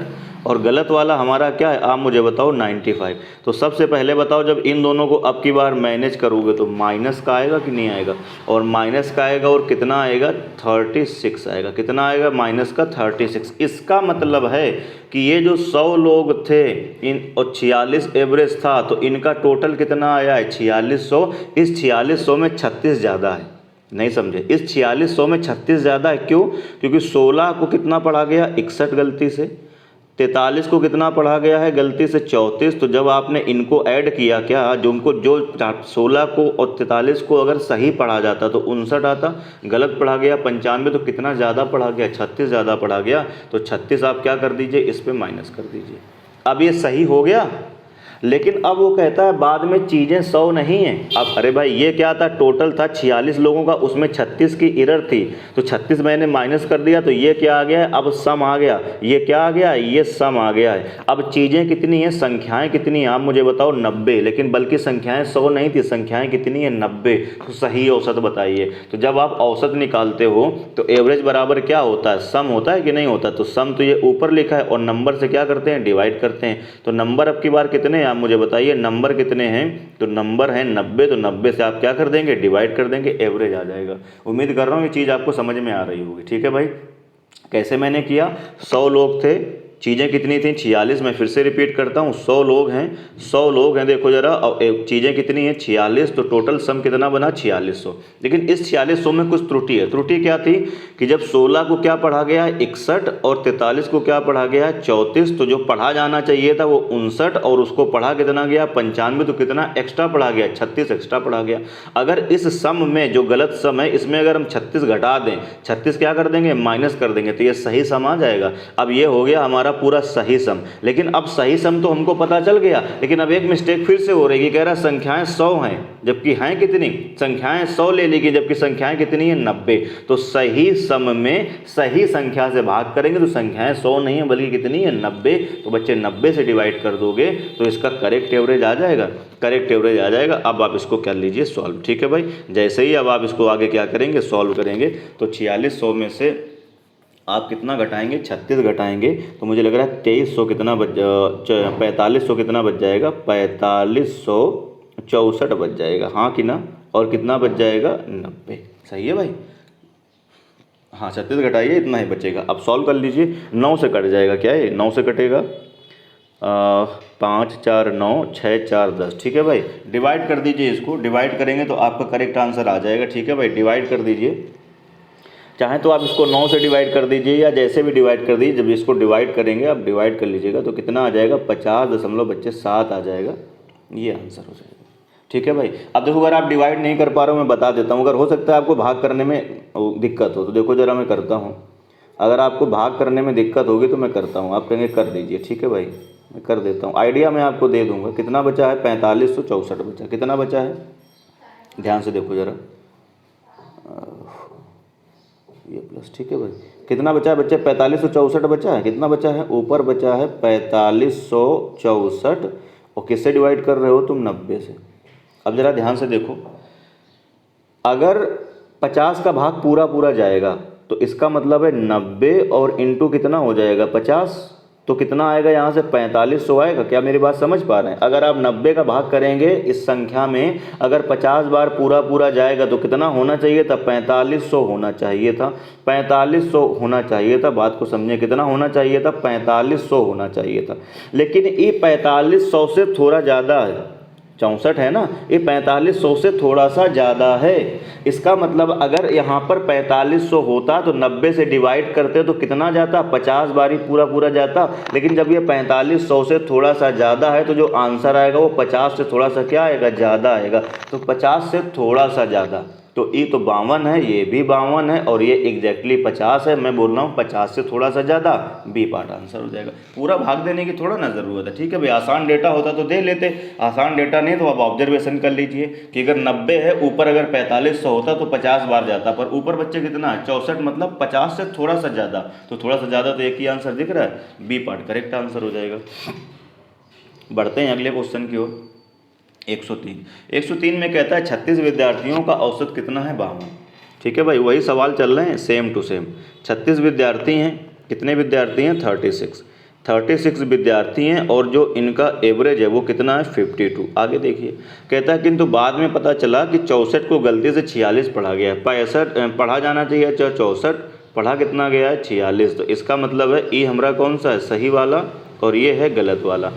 और गलत वाला हमारा क्या है, आप मुझे बताओ, 95। तो सबसे पहले बताओ, जब इन दोनों को अब की बार मैनेज करोगे तो माइनस का आएगा कि नहीं आएगा, और माइनस का आएगा, और कितना आएगा, 36 आएगा। कितना आएगा, माइनस का 36। इसका मतलब है कि ये जो 100 लोग थे इन, और 46 एवरेज था, तो इनका टोटल कितना आया है, 4600। इस 4600 में 36 ज़्यादा है, नहीं समझे, इस 4600 में 36 ज़्यादा है। क्यों, क्योंकि 16 को कितना पढ़ा गया, 61 गलती से, 43 को कितना पढ़ा गया है, गलती से 34। तो जब आपने इनको ऐड किया, क्या जो उनको, जो 16 को और 43 को अगर सही पढ़ा जाता तो 59 आता, गलत पढ़ा गया 95, तो कितना ज़्यादा पढ़ा गया, 36 ज़्यादा पढ़ा गया। तो 36 आप क्या कर दीजिए, इस पर माइनस कर दीजिए। अब ये सही हो गया। लेकिन अब वो कहता है बाद में चीज़ें 100 नहीं हैं। अब अरे भाई ये क्या था, टोटल था 46 लोगों का, उसमें 36 की एरर थी, तो 36 मैंने माइनस कर दिया, तो ये क्या आ गया है, अब सम आ गया। ये क्या आ गया, ये सम आ गया है। अब चीज़ें कितनी हैं, संख्याएं कितनी हैं, आप मुझे बताओ 90, लेकिन बल्कि संख्याएं 100 नहीं थी, संख्याएं कितनी है 90। तो सही औसत बताइए। तो जब आप औसत निकालते हो तो एवरेज बराबर क्या होता है, सम होता है कि नहीं होता। तो सम तो ये ऊपर लिखा है और नंबर से क्या करते हैं, डिवाइड करते हैं। तो नंबर अब की बार कितने हैं आप मुझे बताइए, नंबर कितने हैं, तो नंबर हैं 90। तो 90 से आप क्या कर देंगे, डिवाइड कर देंगे, एवरेज आ जाएगा। उम्मीद कर रहा हूँ ये चीज़ आपको समझ में आ रही होगी। ठीक है भाई, कैसे मैंने किया, 100 लोग थे, चीज़ें कितनी थी 46, मैं फिर से रिपीट करता हूँ, 100 लोग हैं, 100 लोग हैं, देखो जरा, और चीज़ें कितनी हैं 46, तो टोटल सम कितना बना 4600। लेकिन इस 4600 में कुछ त्रुटि है। त्रुटि क्या थी कि जब 16 को क्या पढ़ा गया है 61 और 43 को क्या पढ़ा गया है 34, तो जो पढ़ा जाना चाहिए था वो 59 और उसको पढ़ा कितना गया 95, तो कितना एक्स्ट्रा पढ़ा गया 36 एक्स्ट्रा पढ़ा गया। अगर इस सम में जो गलत सम है इसमें अगर हम 36 घटा दें, 36 क्या कर देंगे, माइनस कर देंगे, तो ये सही सम आ जाएगा। अब ये हो गया हमारा पूरा सही सम। लेकिन अब सही सम तो हमको पता चल गया, लेकिन अब एक मिस्टेक फिर से हो रही है, कह रहा संख्याएं 100 हैं, जबकि हैं कितनी, संख्याएं 100 ले ली, जबकि संख्याएं कितनी है 90। तो सही सम में सही संख्या से भाग करेंगे तो संख्याएं 100 नहीं है बल्कि कितनी है 90। तो बच्चे 90 से डिवाइड कर दोगे तो इसका करेक्ट एवरेज आ जाएगा, करेक्ट एवरेज आ जाएगा। अब आप इसको कर लीजिए सॉल्व। ठीक है भाई, जैसे ही अब आप इसको आगे क्या करेंगे, सॉल्व करेंगे, तो 4600 में से आप कितना घटाएंगे, 36 घटाएंगे, तो मुझे लग रहा है 2300 कितना बच, 4500 कितना बच जाएगा, 4564 बच जाएगा, हाँ कि ना, और कितना बच जाएगा 90। सही है भाई, हाँ 36 घटाइए इतना ही बचेगा। अब सॉल्व कर लीजिए, 9 से कट जाएगा, क्या है 9 से कटेगा, 5 4 9 6 4 10। ठीक है भाई, डिवाइड कर दीजिए, इसको डिवाइड करेंगे तो आपका करेक्ट आंसर आ जाएगा। ठीक है भाई, डिवाइड कर दीजिए, चाहे तो आप इसको 9 से डिवाइड कर दीजिए या जैसे भी डिवाइड कर दीजिए। जब इसको डिवाइड करेंगे, आप डिवाइड कर लीजिएगा तो कितना आ जाएगा, 50.7 आ जाएगा, ये आंसर हो जाएगा। ठीक है भाई, अब देखो अगर आप डिवाइड नहीं कर पा रहे हो, मैं बता देता हूँ, अगर हो सकता है आपको भाग करने में दिक्कत हो, तो देखो जरा मैं करता हूँ। अगर आपको भाग करने में दिक्कत होगी तो मैं करता हूँ, आप कहेंगे कर दीजिए। ठीक है भाई, मैं कर देता हूँ, आइडिया मैं आपको दे दूँगा। कितना बचा है, 4564 बचा, कितना बचा है, ध्यान से देखो ज़रा, ये प्लस। ठीक है भाई, कितना बचा है बच्चे, 4564 बचा है, कितना बचा है, ऊपर बचा है 4564, और किससे डिवाइड कर रहे हो तुम, 90 से। अब ज़रा ध्यान से देखो, अगर 50 का भाग पूरा पूरा जाएगा तो इसका मतलब है 90 और इंटू कितना हो जाएगा 50, तो कितना आएगा यहाँ से 4500 आएगा। क्या मेरी बात समझ पा रहे हैं, अगर आप 90 का भाग करेंगे इस संख्या में, अगर 50 बार पूरा पूरा जाएगा तो कितना होना चाहिए था, 4500 होना चाहिए था, 4500 होना चाहिए था। बात को समझे, कितना होना चाहिए था, 4500 होना चाहिए था। लेकिन ये 4500 से थोड़ा ज़्यादा है, 64 है ना, ये 4500 से थोड़ा सा ज़्यादा है। इसका मतलब अगर यहाँ पर 4500 होता तो 90 से डिवाइड करते तो कितना जाता, 50 बारी पूरा पूरा जाता। लेकिन जब ये 4500 से थोड़ा सा ज़्यादा है तो जो आंसर आएगा वो 50 से थोड़ा सा क्या आएगा, ज़्यादा आएगा। तो 50 से थोड़ा सा ज़्यादा, तो ये तो 52 है, ये भी 52 है, और ये एग्जैक्टली 50 है। मैं बोल रहा हूँ 50 से थोड़ा सा ज़्यादा, बी पार्ट आंसर हो जाएगा। पूरा भाग देने की थोड़ा ना ज़रूरत है। ठीक है भाई, आसान डेटा होता तो दे लेते, आसान डेटा नहीं तो आप ऑब्जर्वेशन कर लीजिए कि अगर 90 है, ऊपर अगर 4500 होता तो 50 बार जाता, पर ऊपर बच्चे कितना है 64, मतलब 50 से थोड़ा सा ज़्यादा, तो थोड़ा सा ज़्यादा तो एक ही आंसर दिख रहा है, बी पार्ट करेक्ट आंसर हो जाएगा। बढ़ते हैं अगले क्वेश्चन की ओर। 103 में कहता है 36 विद्यार्थियों का औसत कितना है, 52। ठीक है भाई, वही सवाल चल रहे हैं सेम टू सेम। 36 विद्यार्थी हैं, कितने विद्यार्थी हैं, 36 विद्यार्थी हैं, और जो इनका एवरेज है वो कितना है, 52। आगे देखिए, कहता है किंतु बाद में पता चला कि 64 को गलती से 46 पढ़ा गया है। 65 पढ़ा जाना चाहिए, 64 पढ़ा कितना गया है, 46। तो इसका मतलब है ये हमारा कौन सा है, सही वाला, और ये है गलत वाला।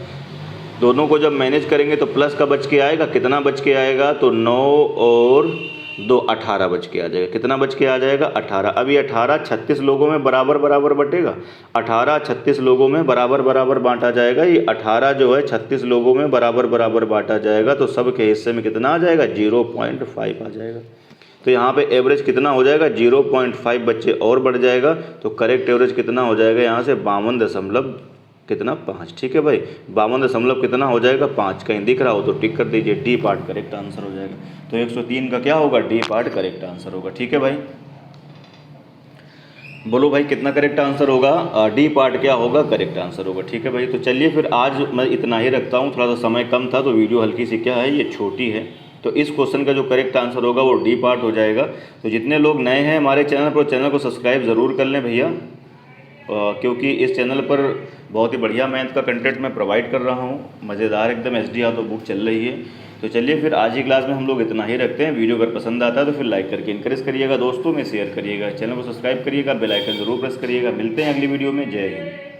दोनों को जब मैनेज करेंगे तो प्लस का बच के आएगा, कितना बच के आएगा, तो 9 और 2 18 बच के आ जाएगा। कितना बच के आ जाएगा, 18। अब ये 18 36 लोगों में बराबर बराबर बटेगा, 18 36 लोगों में बराबर बराबर बांटा जाएगा। ये 18 जो है 36 लोगों में बराबर बराबर बांटा जाएगा, तो सब के हिस्से में कितना आ जाएगा, 0.5 आ जाएगा। तो यहाँ पे एवरेज कितना हो जाएगा, 0.5 बच्चे और बढ़ जाएगा। तो करेक्ट एवरेज कितना हो जाएगा यहाँ से, कितना 5, ठीक है भाई। 52 दशमलव कितना हो जाएगा 5, कहीं दिख रहा हो तो टिक कर दीजिए, डी पार्ट करेक्ट आंसर हो जाएगा। तो 103 का क्या होगा, डी पार्ट करेक्ट आंसर होगा, ठीक है भाई। बोलो भाई कितना करेक्ट आंसर होगा, डी पार्ट क्या होगा, करेक्ट आंसर होगा, ठीक है भाई। तो चलिए फिर आज मैं इतना ही रखता हूँ, थोड़ा सा समय कम था तो वीडियो हल्की सी क्या है ये छोटी है। तो इस क्वेश्चन का जो करेक्ट आंसर होगा वो डी पार्ट हो जाएगा। तो जितने लोग नए हैं हमारे चैनल पर, चैनल को सब्सक्राइब ज़रूर कर लें भैया, क्योंकि इस चैनल पर बहुत ही बढ़िया मैथ का कंटेंट मैं प्रोवाइड कर रहा हूँ, मज़ेदार एकदम एस डी यादव बुक चल रही है। तो चलिए फिर आज ही क्लास में हम लोग इतना ही रखते हैं। वीडियो अगर पसंद आता है तो फिर लाइक करके इनकरेज करिएगा, दोस्तों में शेयर करिएगा, चैनल को सब्सक्राइब करिएगा, बेल आइकन ज़रूर प्रेस करिएगा। मिलते हैं अगली वीडियो में, जय हिंद।